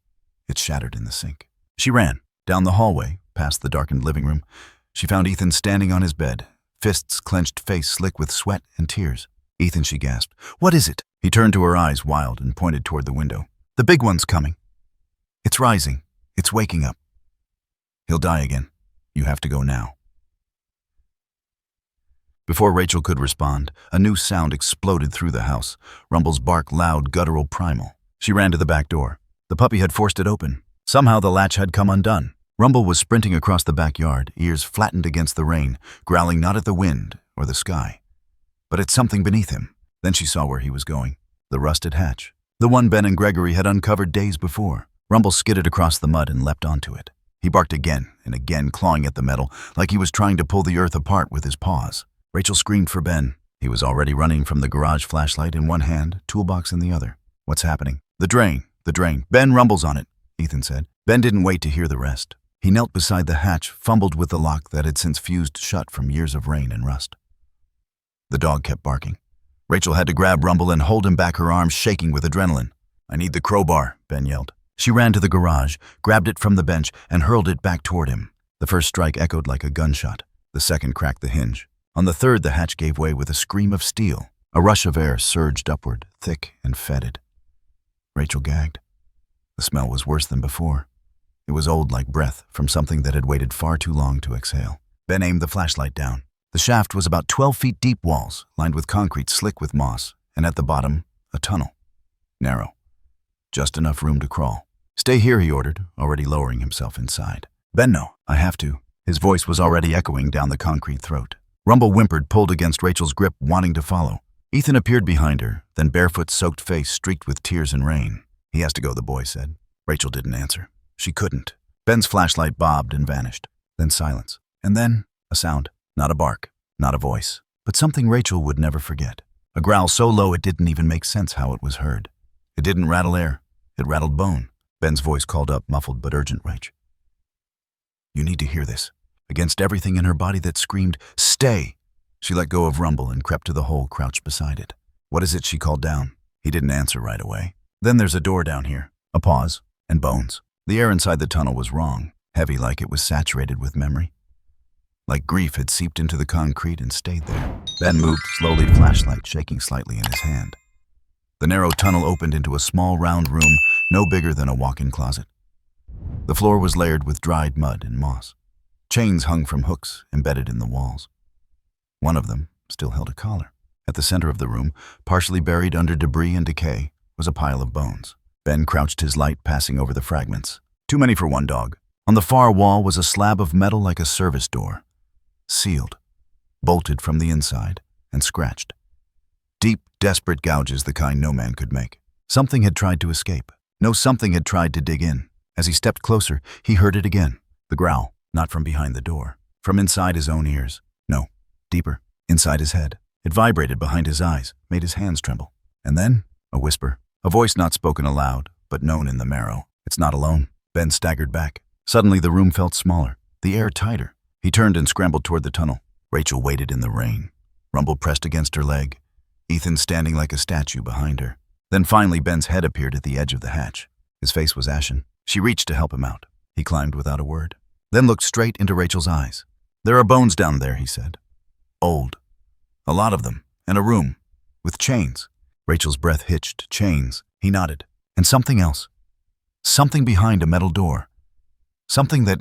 It shattered in the sink. She ran, down the hallway, past the darkened living room. She found Ethan standing on his bed, fists clenched, face slick with sweat and tears. "Ethan," she gasped. "What is it?" He turned to her, eyes wild, and pointed toward the window. "The big one's coming. It's rising. It's waking up. He'll die again. You have to go now." Before Rachel could respond, a new sound exploded through the house. Rumble's bark, loud, guttural, primal. She ran to the back door. The puppy had forced it open. Somehow the latch had come undone. Rumble was sprinting across the backyard, ears flattened against the rain, growling not at the wind or the sky, but at something beneath him. Then she saw where he was going. The rusted hatch. The one Ben and Gregory had uncovered days before. Rumble skidded across the mud and leapt onto it. He barked again and again, clawing at the metal, like he was trying to pull the earth apart with his paws. Rachel screamed for Ben. He was already running from the garage, flashlight in one hand, toolbox in the other. "What's happening?" "The drain. The drain. Ben, Rumble's on it," Ethan said. Ben didn't wait to hear the rest. He knelt beside the hatch, fumbled with the lock that had since fused shut from years of rain and rust. The dog kept barking. Rachel had to grab Rumble and hold him back, her arms shaking with adrenaline. "I need the crowbar," Ben yelled. She ran to the garage, grabbed it from the bench, and hurled it back toward him. The first strike echoed like a gunshot. The second cracked the hinge. On the third, the hatch gave way with a scream of steel. A rush of air surged upward, thick and fetid. Rachel gagged. The smell was worse than before. It was old like breath from something that had waited far too long to exhale. Ben aimed the flashlight down. The shaft was about 12 feet deep walls, lined with concrete slick with moss, and at the bottom, a tunnel. Narrow. Just enough room to crawl. "Stay here," he ordered, already lowering himself inside. "Ben, no, I have to." His voice was already echoing down the concrete throat. Rumble whimpered, pulled against Rachel's grip, wanting to follow. Ethan appeared behind her, then barefoot, soaked face streaked with tears and rain. "He has to go," the boy said. Rachel didn't answer. She couldn't. Ben's flashlight bobbed and vanished. Then silence. And then a sound. Not a bark, not a voice, but something Rachel would never forget. A growl so low it didn't even make sense how it was heard. It didn't rattle air. It rattled bone. Ben's voice called up, muffled but urgent. Rach, you need to hear this. Against everything in her body that screamed, stay! She let go of Rumble and crept to the hole, crouched beside it. What is it? She called down. He didn't answer right away. Then there's a door down here. A pause. And bones. The air inside the tunnel was wrong, heavy, like it was saturated with memory. Like grief had seeped into the concrete and stayed there. Ben moved slowly, flashlight shaking slightly in his hand. The narrow tunnel opened into a small round room, no bigger than a walk-in closet. The floor was layered with dried mud and moss. Chains hung from hooks embedded in the walls. One of them still held a collar. At the center of the room, partially buried under debris and decay, was a pile of bones. Ben crouched, his light passing over the fragments. Too many for one dog. On the far wall was a slab of metal like a service door. Sealed, bolted from the inside, and scratched. Deep, desperate gouges, the kind no man could make. Something had tried to escape. No, something had tried to dig in. As he stepped closer, he heard it again. The growl, not from behind the door. From inside his own ears. No, deeper, inside his head. It vibrated behind his eyes, made his hands tremble. And then, a whisper. A voice not spoken aloud, but known in the marrow. It's not alone. Ben staggered back. Suddenly the room felt smaller, the air tighter. He turned and scrambled toward the tunnel. Rachel waited in the rain. Rumble pressed against her leg. Ethan standing like a statue behind her. Then finally Ben's head appeared at the edge of the hatch. His face was ashen. She reached to help him out. He climbed without a word. Then looked straight into Rachel's eyes. There are bones down there, he said. Old. A lot of them. And a room. With chains. Rachel's breath hitched. Chains. He nodded. And something else. Something behind a metal door. Something that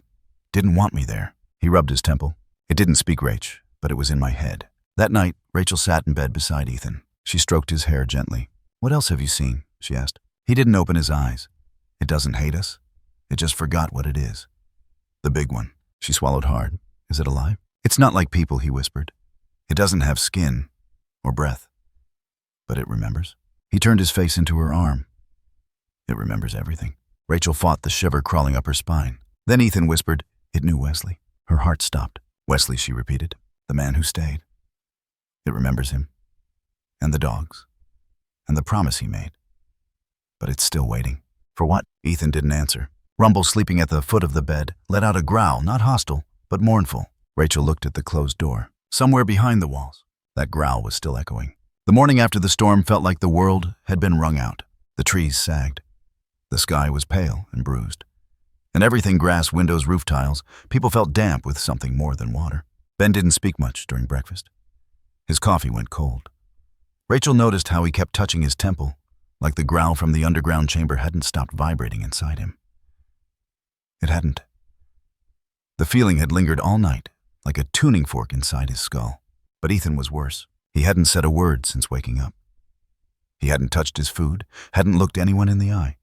didn't want me there. He rubbed his temple. It didn't speak, Rach, but it was in my head. That night, Rachel sat in bed beside Ethan. She stroked his hair gently. What else have you seen? She asked. He didn't open his eyes. It doesn't hate us. It just forgot what it is. The big one. She swallowed hard. Is it alive? It's not like people, he whispered. It doesn't have skin or breath. But it remembers. He turned his face into her arm. It remembers everything. Rachel fought the shiver crawling up her spine. Then Ethan whispered, it knew Wesley. Her heart stopped. Wesley, she repeated. The man who stayed. It remembers him. And the dogs. And the promise he made. But it's still waiting. For what? Ethan didn't answer. Rumble, sleeping at the foot of the bed, let out a growl, not hostile, but mournful. Rachel looked at the closed door. Somewhere behind the walls, that growl was still echoing. The morning after the storm felt like the world had been wrung out. The trees sagged. The sky was pale and bruised. And everything, grass, windows, roof tiles, people felt damp with something more than water. Ben didn't speak much during breakfast. His coffee went cold. Rachel noticed how he kept touching his temple, like the growl from the underground chamber hadn't stopped vibrating inside him. It hadn't. The feeling had lingered all night, like a tuning fork inside his skull. But Ethan was worse. He hadn't said a word since waking up. He hadn't touched his food, hadn't looked anyone in the eye.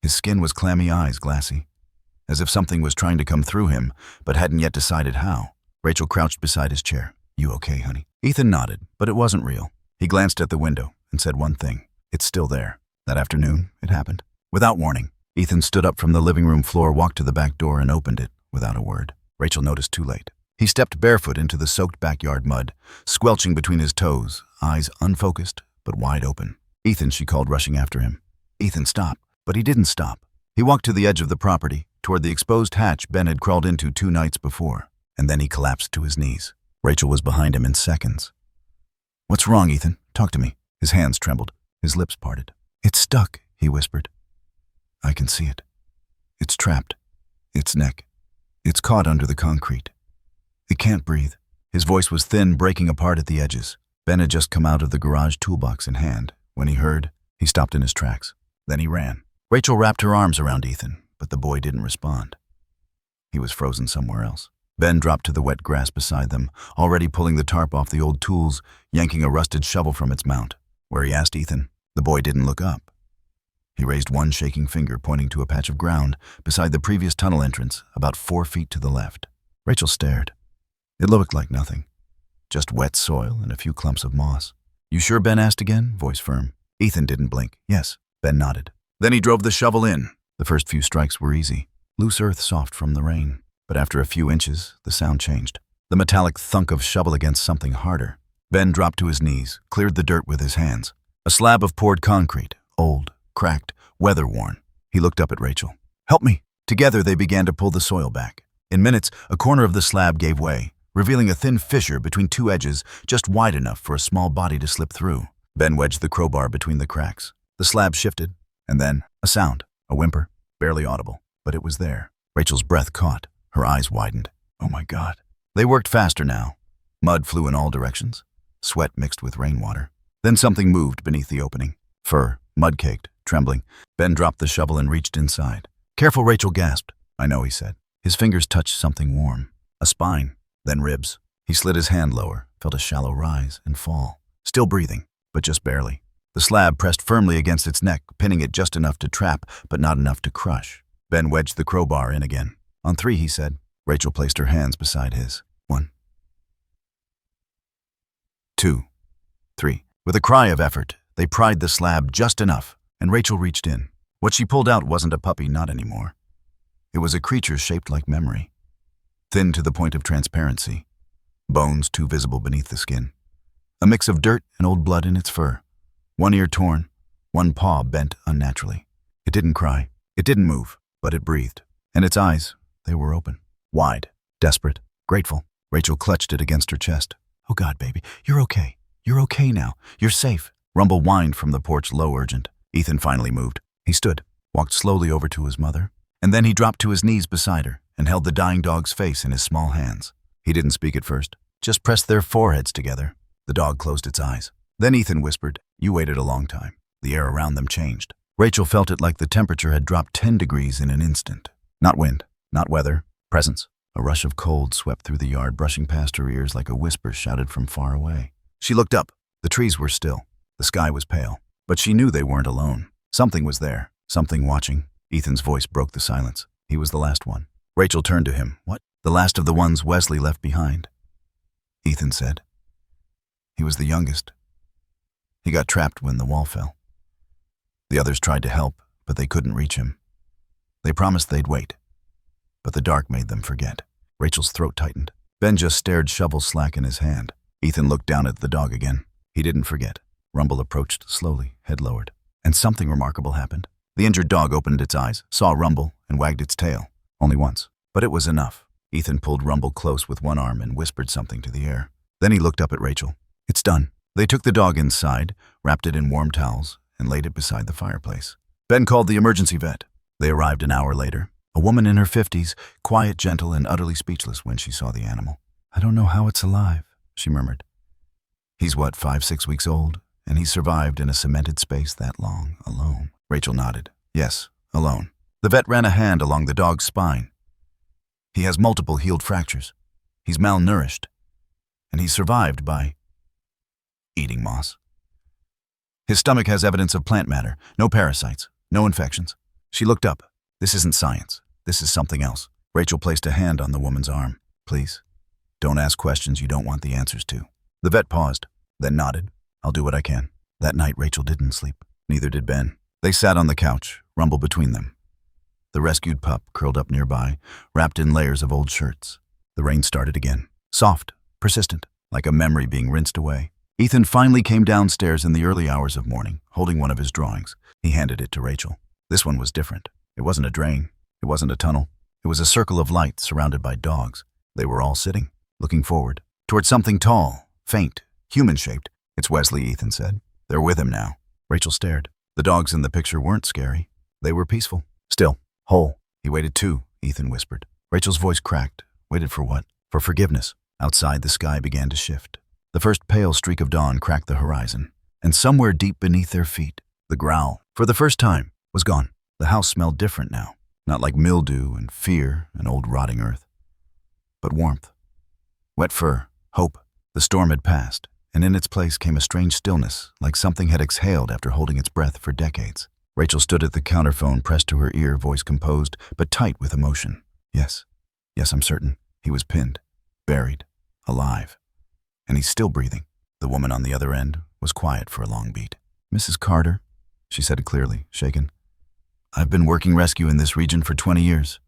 His skin was clammy, eyes glassy, as if something was trying to come through him, but hadn't yet decided how. Rachel crouched beside his chair. You okay, honey? Ethan nodded, but it wasn't real. He glanced at the window and said one thing. It's still there. That afternoon, it happened. Without warning, Ethan stood up from the living room floor, walked to the back door, and opened it without a word. Rachel noticed too late. He stepped barefoot into the soaked backyard mud, squelching between his toes, eyes unfocused but wide open. Ethan, she called, rushing after him. Ethan, stop. But he didn't stop. He walked to the edge of the property, toward the exposed hatch Ben had crawled into 2 nights before, and then he collapsed to his knees. Rachel was behind him in seconds. What's wrong, Ethan? Talk to me. His hands trembled. His lips parted. It's stuck, he whispered. I can see it. It's trapped. Its neck. It's caught under the concrete. It can't breathe. His voice was thin, breaking apart at the edges. Ben had just come out of the garage, toolbox in hand. When he heard, he stopped in his tracks. Then he ran. Rachel wrapped her arms around Ethan, but the boy didn't respond. He was frozen somewhere else. Ben dropped to the wet grass beside them, already pulling the tarp off the old tools, yanking a rusted shovel from its mount. Where, he asked Ethan. The boy didn't look up. He raised one shaking finger, pointing to a patch of ground beside the previous tunnel entrance, about 4 feet to the left. Rachel stared. It looked like nothing. Just wet soil and a few clumps of moss. You sure? Ben asked again, voice firm. Ethan didn't blink. Yes. Ben nodded. Then he drove the shovel in. The first few strikes were easy. Loose earth, soft from the rain. But after a few inches, the sound changed. The metallic thunk of shovel against something harder. Ben dropped to his knees, cleared the dirt with his hands. A slab of poured concrete, old, cracked, weather-worn. He looked up at Rachel. "Help me!" Together they began to pull the soil back. In minutes, a corner of the slab gave way, revealing a thin fissure between two edges just wide enough for a small body to slip through. Ben wedged the crowbar between the cracks. The slab shifted, and then a sound, a whimper, barely audible, but it was there. Rachel's breath caught. Her eyes widened. Oh my God. They worked faster now. Mud flew in all directions. Sweat mixed with rainwater. Then something moved beneath the opening. Fur, mud-caked, trembling. Ben dropped the shovel and reached inside. "Careful," Rachel gasped. "I know," he said. His fingers touched something warm. A spine, then ribs. He slid his hand lower, felt a shallow rise and fall. Still breathing, but just barely. The slab pressed firmly against its neck, pinning it just enough to trap, but not enough to crush. Ben wedged the crowbar in again. "On three," he said. Rachel placed her hands beside his. 1, 2, 3. With a cry of effort, they pried the slab just enough, and Rachel reached in. What she pulled out wasn't a puppy, not anymore. It was a creature shaped like memory. Thin to the point of transparency. Bones too visible beneath the skin. A mix of dirt and old blood in its fur. One ear torn, one paw bent unnaturally. It didn't cry. It didn't move, but it breathed. And its eyes, they were open. Wide, desperate, grateful. Rachel clutched it against her chest. "Oh God, baby, you're okay. You're okay now. You're safe." Rumble whined from the porch, low, urgent. Ethan finally moved. He stood, walked slowly over to his mother, and then he dropped to his knees beside her and held the dying dog's face in his small hands. He didn't speak at first, just pressed their foreheads together. The dog closed its eyes. Then Ethan whispered, "You waited a long time." The air around them changed. Rachel felt it like the temperature had dropped 10 degrees in an instant. Not wind, not weather, presence. A rush of cold swept through the yard, brushing past her ears like a whisper shouted from far away. She looked up. The trees were still. The sky was pale. But she knew they weren't alone. Something was there. Something watching. Ethan's voice broke the silence. He was the last one. Rachel turned to him. "What?" "The last of the ones Wesley left behind," Ethan said. "He was the youngest. He got trapped when the wall fell. The others tried to help, but they couldn't reach him. They promised they'd wait. But the dark made them forget." Rachel's throat tightened. Ben just stared, shovel slack in his hand. Ethan looked down at the dog again. He didn't forget. Rumble approached slowly, head lowered. And something remarkable happened. The injured dog opened its eyes, saw Rumble, and wagged its tail. Only once. But it was enough. Ethan pulled Rumble close with one arm and whispered something to the air. Then he looked up at Rachel. "It's done." They took the dog inside, wrapped it in warm towels, and laid it beside the fireplace. Ben called the emergency vet. They arrived an hour later. A woman in her 50s, quiet, gentle, and utterly speechless when she saw the animal. "I don't know how it's alive," she murmured. "He's 5, 6 weeks old, and he survived in a cemented space that long, alone." Rachel nodded. "Yes, alone." The vet ran a hand along the dog's spine. "He has multiple healed fractures. He's malnourished. And he survived by eating moss. His stomach has evidence of plant matter, no parasites, no infections." She looked up. "This isn't science. This is something else." Rachel placed a hand on the woman's arm. "Please, don't ask questions you don't want the answers to." The vet paused, then nodded. "I'll do what I can." That night, Rachel didn't sleep. Neither did Ben. They sat on the couch, Rumble between them. The rescued pup curled up nearby, wrapped in layers of old shirts. The rain started again. Soft, persistent, like a memory being rinsed away. Ethan finally came downstairs in the early hours of morning, holding one of his drawings. He handed it to Rachel. This one was different. It wasn't a drain. It wasn't a tunnel. It was a circle of light surrounded by dogs. They were all sitting, looking forward, toward something tall, faint, human-shaped. "It's Wesley," Ethan said. "They're with him now." Rachel stared. The dogs in the picture weren't scary. They were peaceful. Still, whole. "He waited too," Ethan whispered. Rachel's voice cracked. Waited for what? For forgiveness. Outside, the sky began to shift. The first pale streak of dawn cracked the horizon. And somewhere deep beneath their feet, the growl, for the first time, was gone. The house smelled different now. Not like mildew and fear and old rotting earth. But warmth. Wet fur. Hope. The storm had passed, and in its place came a strange stillness, like something had exhaled after holding its breath for decades. Rachel stood at the counterphone, pressed to her ear, voice composed, but tight with emotion. Yes, I'm certain. He was pinned, buried, alive. And he's still breathing." The woman on the other end was quiet for a long beat. "Mrs. Carter," she said clearly, shaken. "I've been working rescue in this region for 20 years.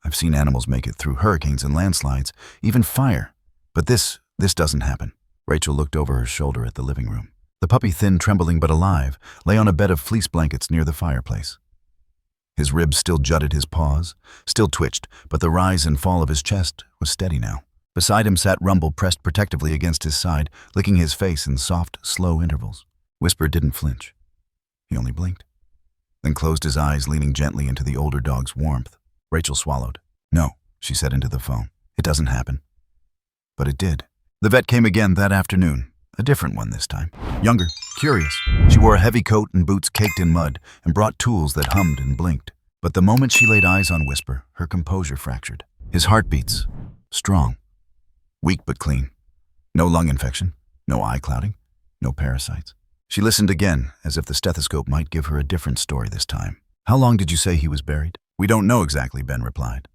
I've seen animals make it through hurricanes and landslides, even fire. But this doesn't happen." Rachel looked over her shoulder at the living room. The puppy, thin, trembling but alive, lay on a bed of fleece blankets near the fireplace. His ribs still jutted, his paws still twitched, but the rise and fall of his chest was steady now. Beside him sat Rumble, pressed protectively against his side, licking his face in soft, slow intervals. Whisper didn't flinch. He only blinked, then closed his eyes, leaning gently into the older dog's warmth. Rachel swallowed. "No," she said into the phone. "It doesn't happen." But it did. The vet came again that afternoon, a different one this time. Younger, curious. She wore a heavy coat and boots caked in mud and brought tools that hummed and blinked. But the moment she laid eyes on Whisper, her composure fractured. His heart beats, strong, weak but clean. No lung infection, no eye clouding, no parasites. She listened again, as if the stethoscope might give her a different story this time. "How long did you say he was buried?" "We don't know exactly," Ben replied.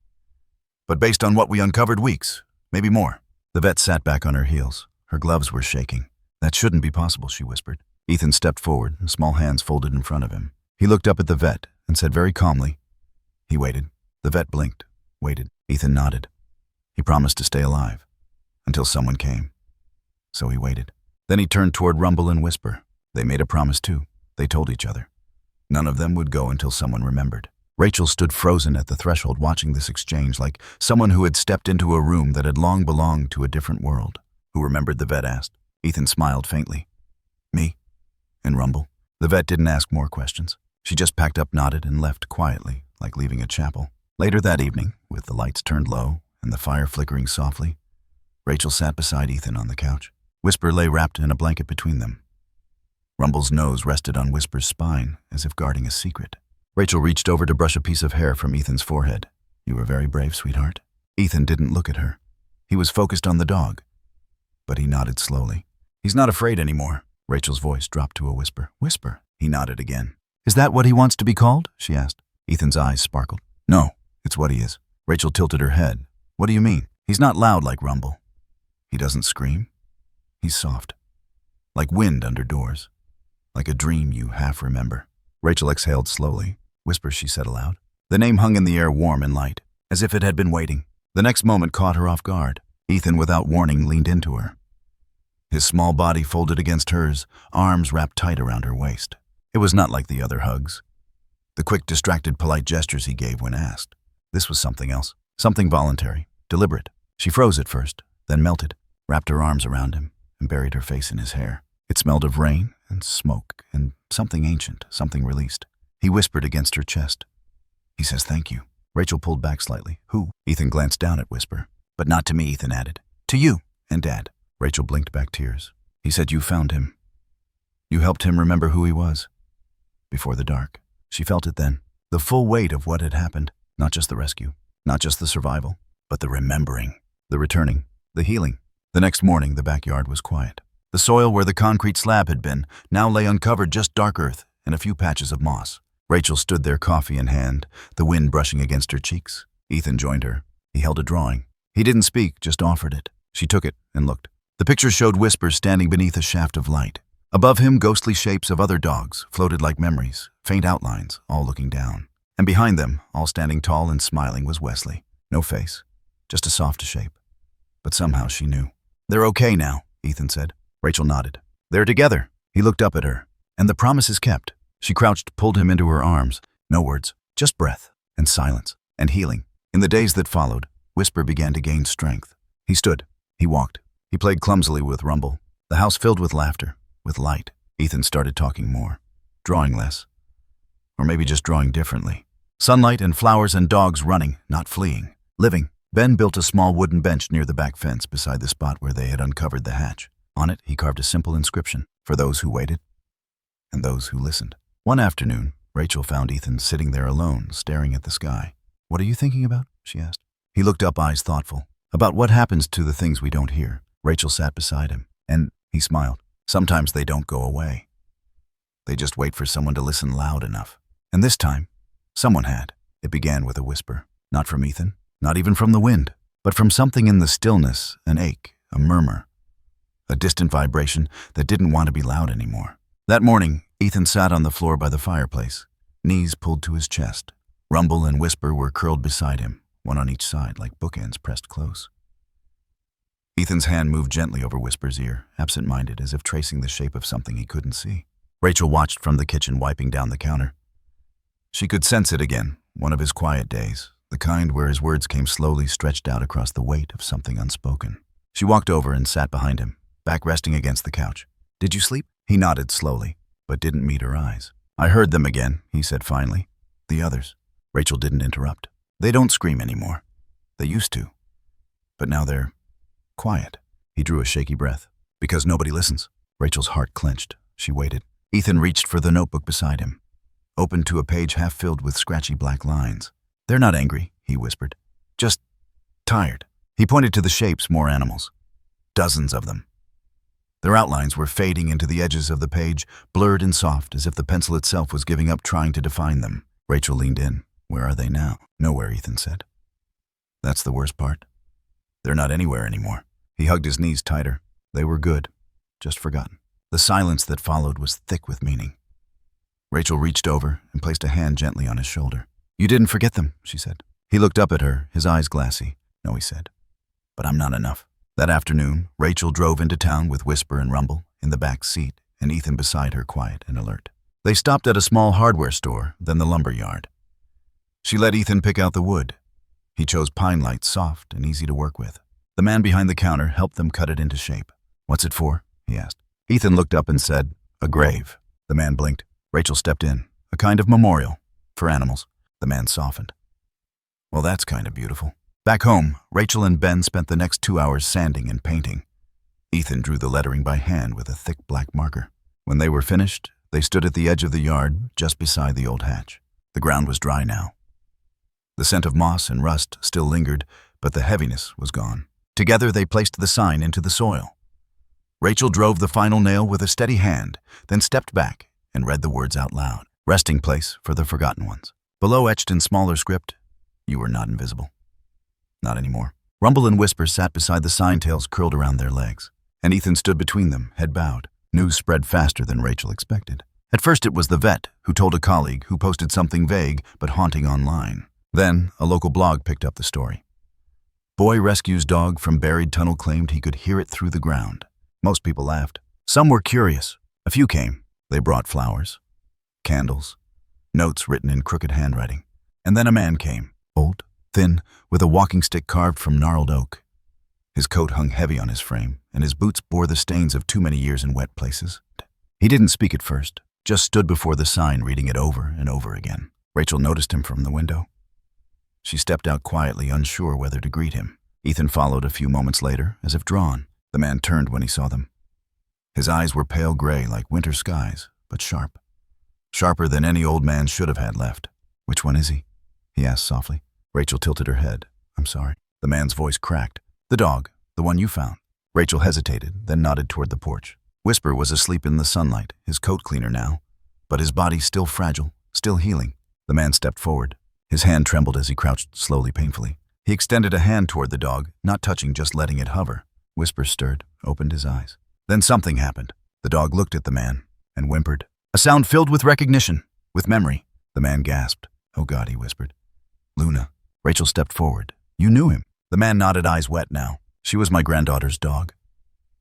"But based on what we uncovered, weeks, maybe more." The vet sat back on her heels. Her gloves were shaking. "That shouldn't be possible," she whispered. Ethan stepped forward, small hands folded in front of him. He looked up at the vet and said very calmly, "He waited." The vet blinked, waited. Ethan nodded. He promised to stay alive until someone came. So he waited. Then he turned toward Rumble and Whisper. They made a promise too. They told each other. None of them would go until someone remembered. Rachel stood frozen at the threshold, watching this exchange like someone who had stepped into a room that had long belonged to a different world. "Who remembered?" the vet asked. Ethan smiled faintly. "Me and Rumble." The vet didn't ask more questions. She just packed up, nodded, and left quietly, like leaving a chapel. Later that evening, with the lights turned low and the fire flickering softly, Rachel sat beside Ethan on the couch. Whisper lay wrapped in a blanket between them. Rumble's nose rested on Whisper's spine, as if guarding a secret. Rachel reached over to brush a piece of hair from Ethan's forehead. "You were very brave, sweetheart." Ethan didn't look at her. He was focused on the dog. But he nodded slowly. "He's not afraid anymore." Rachel's voice dropped to a whisper. "Whisper." He nodded again. "Is that what he wants to be called?" she asked. Ethan's eyes sparkled. "No, it's what he is." Rachel tilted her head. "What do you mean?" "He's not loud like Rumble. He doesn't scream. He's soft. Like wind under doors. Like a dream you half remember." Rachel exhaled slowly. "Whisper," she said aloud. The name hung in the air, warm and light, as if it had been waiting. The next moment caught her off guard. Ethan, without warning, leaned into her. His small body folded against hers, arms wrapped tight around her waist. It was not like the other hugs, the quick, distracted, polite gestures he gave when asked. This was something else, something voluntary, deliberate. She froze at first, then melted, wrapped her arms around him, and buried her face in his hair. It smelled of rain and smoke and something ancient, something released. He whispered against her chest. "He says thank you." Rachel pulled back slightly. "Who?" Ethan glanced down at Whisper. "But not to me," Ethan added. "To you and Dad." Rachel blinked back tears. "He said you found him. You helped him remember who he was. Before the dark." She felt it then. The full weight of what had happened. Not just the rescue, not just the survival, but the remembering, the returning, the healing. The next morning, the backyard was quiet. The soil where the concrete slab had been now lay uncovered, just dark earth and a few patches of moss. Rachel stood there, coffee in hand, the wind brushing against her cheeks. Ethan joined her. He held a drawing. He didn't speak, just offered it. She took it and looked. The picture showed Whisper standing beneath a shaft of light. Above him, ghostly shapes of other dogs floated like memories, faint outlines, all looking down. And behind them, all standing tall and smiling, was Wesley. No face, just a soft shape. But somehow she knew. "They're okay now," Ethan said. Rachel nodded. "They're together." He looked up at her. "And the promise is kept." She crouched, pulled him into her arms. No words, just breath and silence and healing. In the days that followed, Whisper began to gain strength. He stood. He walked. He played clumsily with Rumble. The house filled with laughter, with light. Ethan started talking more, drawing less. Or maybe just drawing differently. Sunlight and flowers and dogs running, not fleeing. Living. Ben built a small wooden bench near the back fence beside the spot where they had uncovered the hatch. On it, he carved a simple inscription for those who waited and those who listened. One afternoon, Rachel found Ethan sitting there alone, staring at the sky. "What are you thinking about?" she asked. He looked up, eyes thoughtful. "About what happens to the things we don't hear." Rachel sat beside him, and he smiled. "Sometimes they don't go away. They just wait for someone to listen loud enough." And this time, someone had. It began with a whisper. Not from Ethan, not even from the wind, but from something in the stillness, an ache, a murmur, a distant vibration that didn't want to be loud anymore. That morning, Ethan sat on the floor by the fireplace, knees pulled to his chest. Rumble and Whisper were curled beside him, one on each side, like bookends pressed close. Ethan's hand moved gently over Whisper's ear, absent-minded, as if tracing the shape of something he couldn't see. Rachel watched from the kitchen, wiping down the counter. She could sense it again, one of his quiet days, the kind where his words came slowly stretched out across the weight of something unspoken. She walked over and sat behind him, back resting against the couch. "Did you sleep?" He nodded slowly, but didn't meet her eyes. "I heard them again," he said finally. "The others." Rachel didn't interrupt. "They don't scream anymore. They used to. But now they're quiet." He drew a shaky breath. "Because nobody listens." Rachel's heart clenched. She waited. Ethan reached for the notebook beside him, opened to a page half filled with scratchy black lines. "They're not angry," he whispered. "Just tired." He pointed to the shapes, more animals. Dozens of them. Their outlines were fading into the edges of the page, blurred and soft, as if the pencil itself was giving up trying to define them. Rachel leaned in. "Where are they now?" "Nowhere," Ethan said. "That's the worst part. They're not anywhere anymore." He hugged his knees tighter. They were good, just forgotten. The silence that followed was thick with meaning. Rachel reached over and placed a hand gently on his shoulder. "You didn't forget them," she said. He looked up at her, his eyes glassy. "No," he said. "But I'm not enough." That afternoon, Rachel drove into town with Whisper and Rumble in the back seat and Ethan beside her, quiet and alert. They stopped at a small hardware store, then the lumber yard. She let Ethan pick out the wood. He chose pine lights, soft and easy to work with. The man behind the counter helped them cut it into shape. "What's it for?" he asked. Ethan looked up and said, "A grave." The man blinked. Rachel stepped in. "A kind of memorial. For animals." The man softened. "Well, that's kind of beautiful." Back home, Rachel and Ben spent the next 2 hours sanding and painting. Ethan drew the lettering by hand with a thick black marker. When they were finished, they stood at the edge of the yard, just beside the old hatch. The ground was dry now. The scent of moss and rust still lingered, but the heaviness was gone. Together, they placed the sign into the soil. Rachel drove the final nail with a steady hand, then stepped back and read the words out loud. "Resting place for the forgotten ones." Below, etched in smaller script, "You were not invisible." Not anymore. Rumble and Whisper sat beside the sign, tails curled around their legs, and Ethan stood between them, head bowed. News spread faster than Rachel expected. At first it was the vet, who told a colleague, who posted something vague but haunting online. Then a local blog picked up the story. Boy rescues dog from buried tunnel, claimed he could hear it through the ground. Most people laughed. Some were curious. A few came. They brought flowers, candles, notes written in crooked handwriting. And then a man came, old, thin, with a walking stick carved from gnarled oak. His coat hung heavy on his frame, and his boots bore the stains of too many years in wet places. He didn't speak at first, just stood before the sign, reading it over and over again. Rachel noticed him from the window. She stepped out quietly, unsure whether to greet him. Ethan followed a few moments later, as if drawn. The man turned when he saw them. His eyes were pale gray like winter skies, but sharp. Sharper than any old man should have had left. "Which one is he?" he asked softly. Rachel tilted her head. "I'm sorry." The man's voice cracked. "The dog, the one you found." Rachel hesitated, then nodded toward the porch. Whisper was asleep in the sunlight, his coat cleaner now, but his body still fragile, still healing. The man stepped forward. His hand trembled as he crouched slowly, painfully. He extended a hand toward the dog, not touching, just letting it hover. Whisper stirred, opened his eyes. Then something happened. The dog looked at the man and whimpered. A sound filled with recognition, with memory. The man gasped. "Oh God," he whispered. "Luna." Rachel stepped forward. "You knew him." The man nodded, eyes wet now. "She was my granddaughter's dog.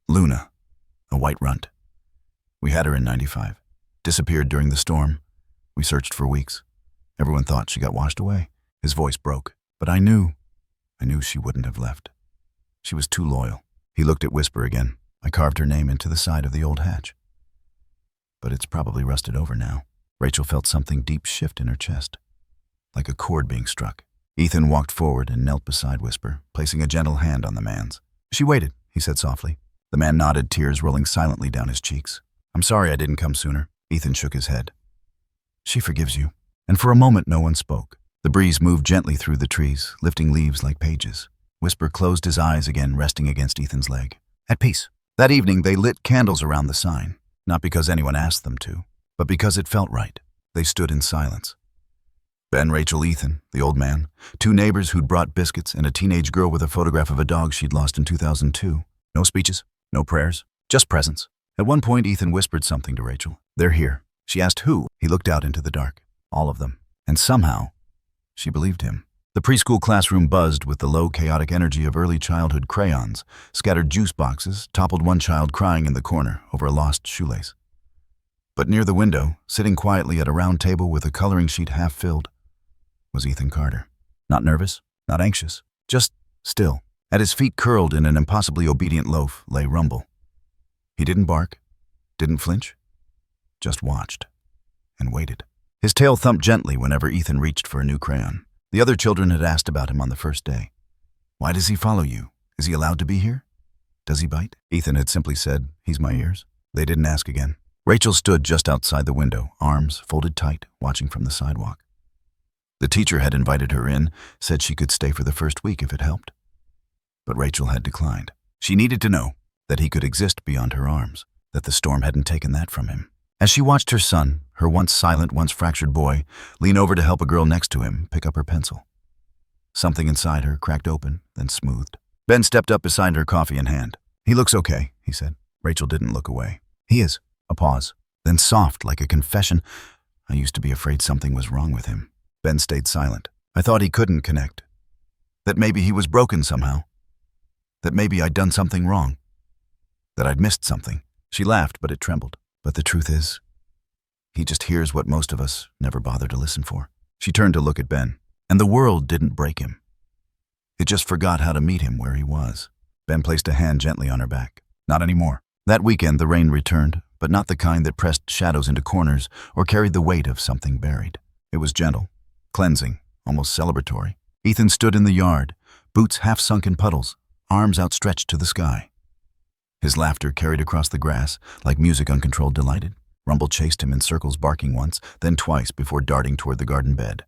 Luna, a white runt. We had her in '95. Disappeared during the storm. We searched for weeks. Everyone thought she got washed away." His voice broke. "But I knew she wouldn't have left. She was too loyal." He looked at Whisper again. "I carved her name into the side of the old hatch. But it's probably rusted over now." Rachel felt something deep shift in her chest, like a chord being struck. Ethan walked forward and knelt beside Whisper, placing a gentle hand on the man's. "She waited," he said softly. The man nodded, tears rolling silently down his cheeks. "I'm sorry I didn't come sooner." Ethan shook his head. "She forgives you." And for a moment no one spoke. The breeze moved gently through the trees, lifting leaves like pages. Whisper closed his eyes again, resting against Ethan's leg. At peace. That evening they lit candles around the sign, not because anyone asked them to, but because it felt right. They stood in silence. Ben, Rachel, Ethan, the old man, 2 neighbors who'd brought biscuits, and a teenage girl with a photograph of a dog she'd lost in 2002. No speeches, no prayers, just presence. At one point, Ethan whispered something to Rachel. "They're here." She asked who. He looked out into the dark. All of them. And somehow, she believed him. The preschool classroom buzzed with the low, chaotic energy of early childhood crayons, scattered juice boxes, toppled one child crying in the corner over a lost shoelace. But near the window, sitting quietly at a round table with a coloring sheet half filled, was Ethan Carter. Not nervous, not anxious, just still. At his feet, curled in an impossibly obedient loaf, lay Rumble. He didn't bark, didn't flinch, just watched and waited. His tail thumped gently whenever Ethan reached for a new crayon. The other children had asked about him on the first day. Why does he follow you? Is he allowed to be here? Does he bite? Ethan had simply said, he's my ears. They didn't ask again. Rachel stood just outside the window, arms folded tight, watching from the sidewalk. The teacher had invited her in, said she could stay for the first week if it helped. But Rachel had declined. She needed to know that he could exist beyond her arms, that the storm hadn't taken that from him. As she watched her son, her once silent, once fractured boy, lean over to help a girl next to him pick up her pencil. Something inside her cracked open, then smoothed. Ben stepped up beside her, coffee in hand. He looks okay, he said. Rachel didn't look away. He is. A pause. Then soft, like a confession. I used to be afraid something was wrong with him. Ben stayed silent. I thought he couldn't connect. That maybe he was broken somehow. That maybe I'd done something wrong. That I'd missed something. She laughed, but it trembled. But the truth is, he just hears what most of us never bother to listen for. She turned to look at Ben, and the world didn't break him. It just forgot how to meet him where he was. Ben placed a hand gently on her back. Not anymore. That weekend, the rain returned, but not the kind that pressed shadows into corners or carried the weight of something buried. It was gentle, cleansing, almost celebratory. Ethan stood in the yard, boots half sunk in puddles, arms outstretched to the sky. His laughter carried across the grass like music uncontrolled delighted. Rumble chased him in circles, barking once, then twice before darting toward the garden bed.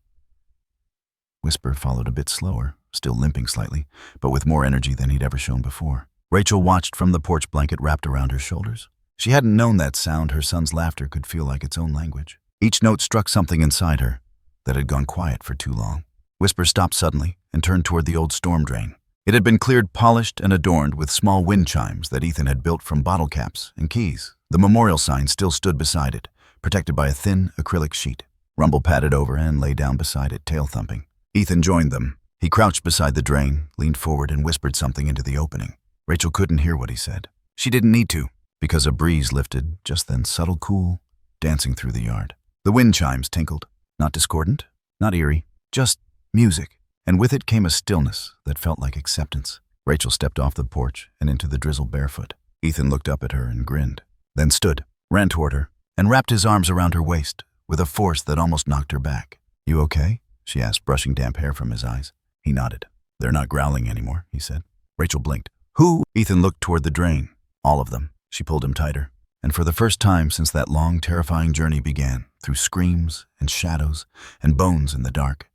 Whisper followed a bit slower, still limping slightly, but with more energy than he'd ever shown before. Rachel watched from the porch blanket wrapped around her shoulders. She hadn't known that sound. Her son's laughter could feel like its own language. Each note struck something inside her that had gone quiet for too long. Whisper stopped suddenly and turned toward the old storm drain. It had been cleared, polished, and adorned with small wind chimes that Ethan had built from bottle caps and keys. The memorial sign still stood beside it, protected by a thin acrylic sheet. Rumble padded over and lay down beside it, tail thumping. Ethan joined them. He crouched beside the drain, leaned forward, and whispered something into the opening. Rachel couldn't hear what he said. She didn't need to, because a breeze lifted, just then subtle, cool, dancing through the yard. The wind chimes tinkled, not discordant, not eerie, just music. And with it came a stillness that felt like acceptance. Rachel stepped off the porch and into the drizzle barefoot. Ethan looked up at her and grinned, then stood, ran toward her, and wrapped his arms around her waist with a force that almost knocked her back. You okay? She asked, brushing damp hair from his eyes. He nodded. They're not growling anymore, he said. Rachel blinked. Who? Ethan looked toward the drain. All of them. She pulled him tighter. And for the first time since that long, terrifying journey began, through screams and shadows and bones in the dark,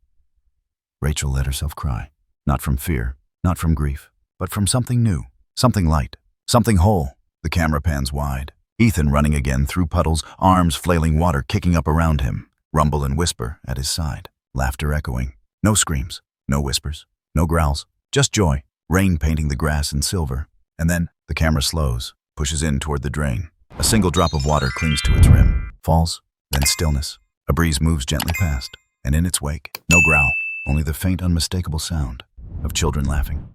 Rachel let herself cry. Not from fear, not from grief, but from something new, something light, something whole. The camera pans wide. Ethan running again through puddles, arms flailing, water kicking up around him. Rumble and Whisper at his side, laughter echoing. No screams, no whispers, no growls, just joy. Rain painting the grass in silver. And then the camera slows, pushes in toward the drain. A single drop of water clings to its rim, falls, then stillness. A breeze moves gently past, and in its wake, no growl. Only the faint, unmistakable sound of children laughing.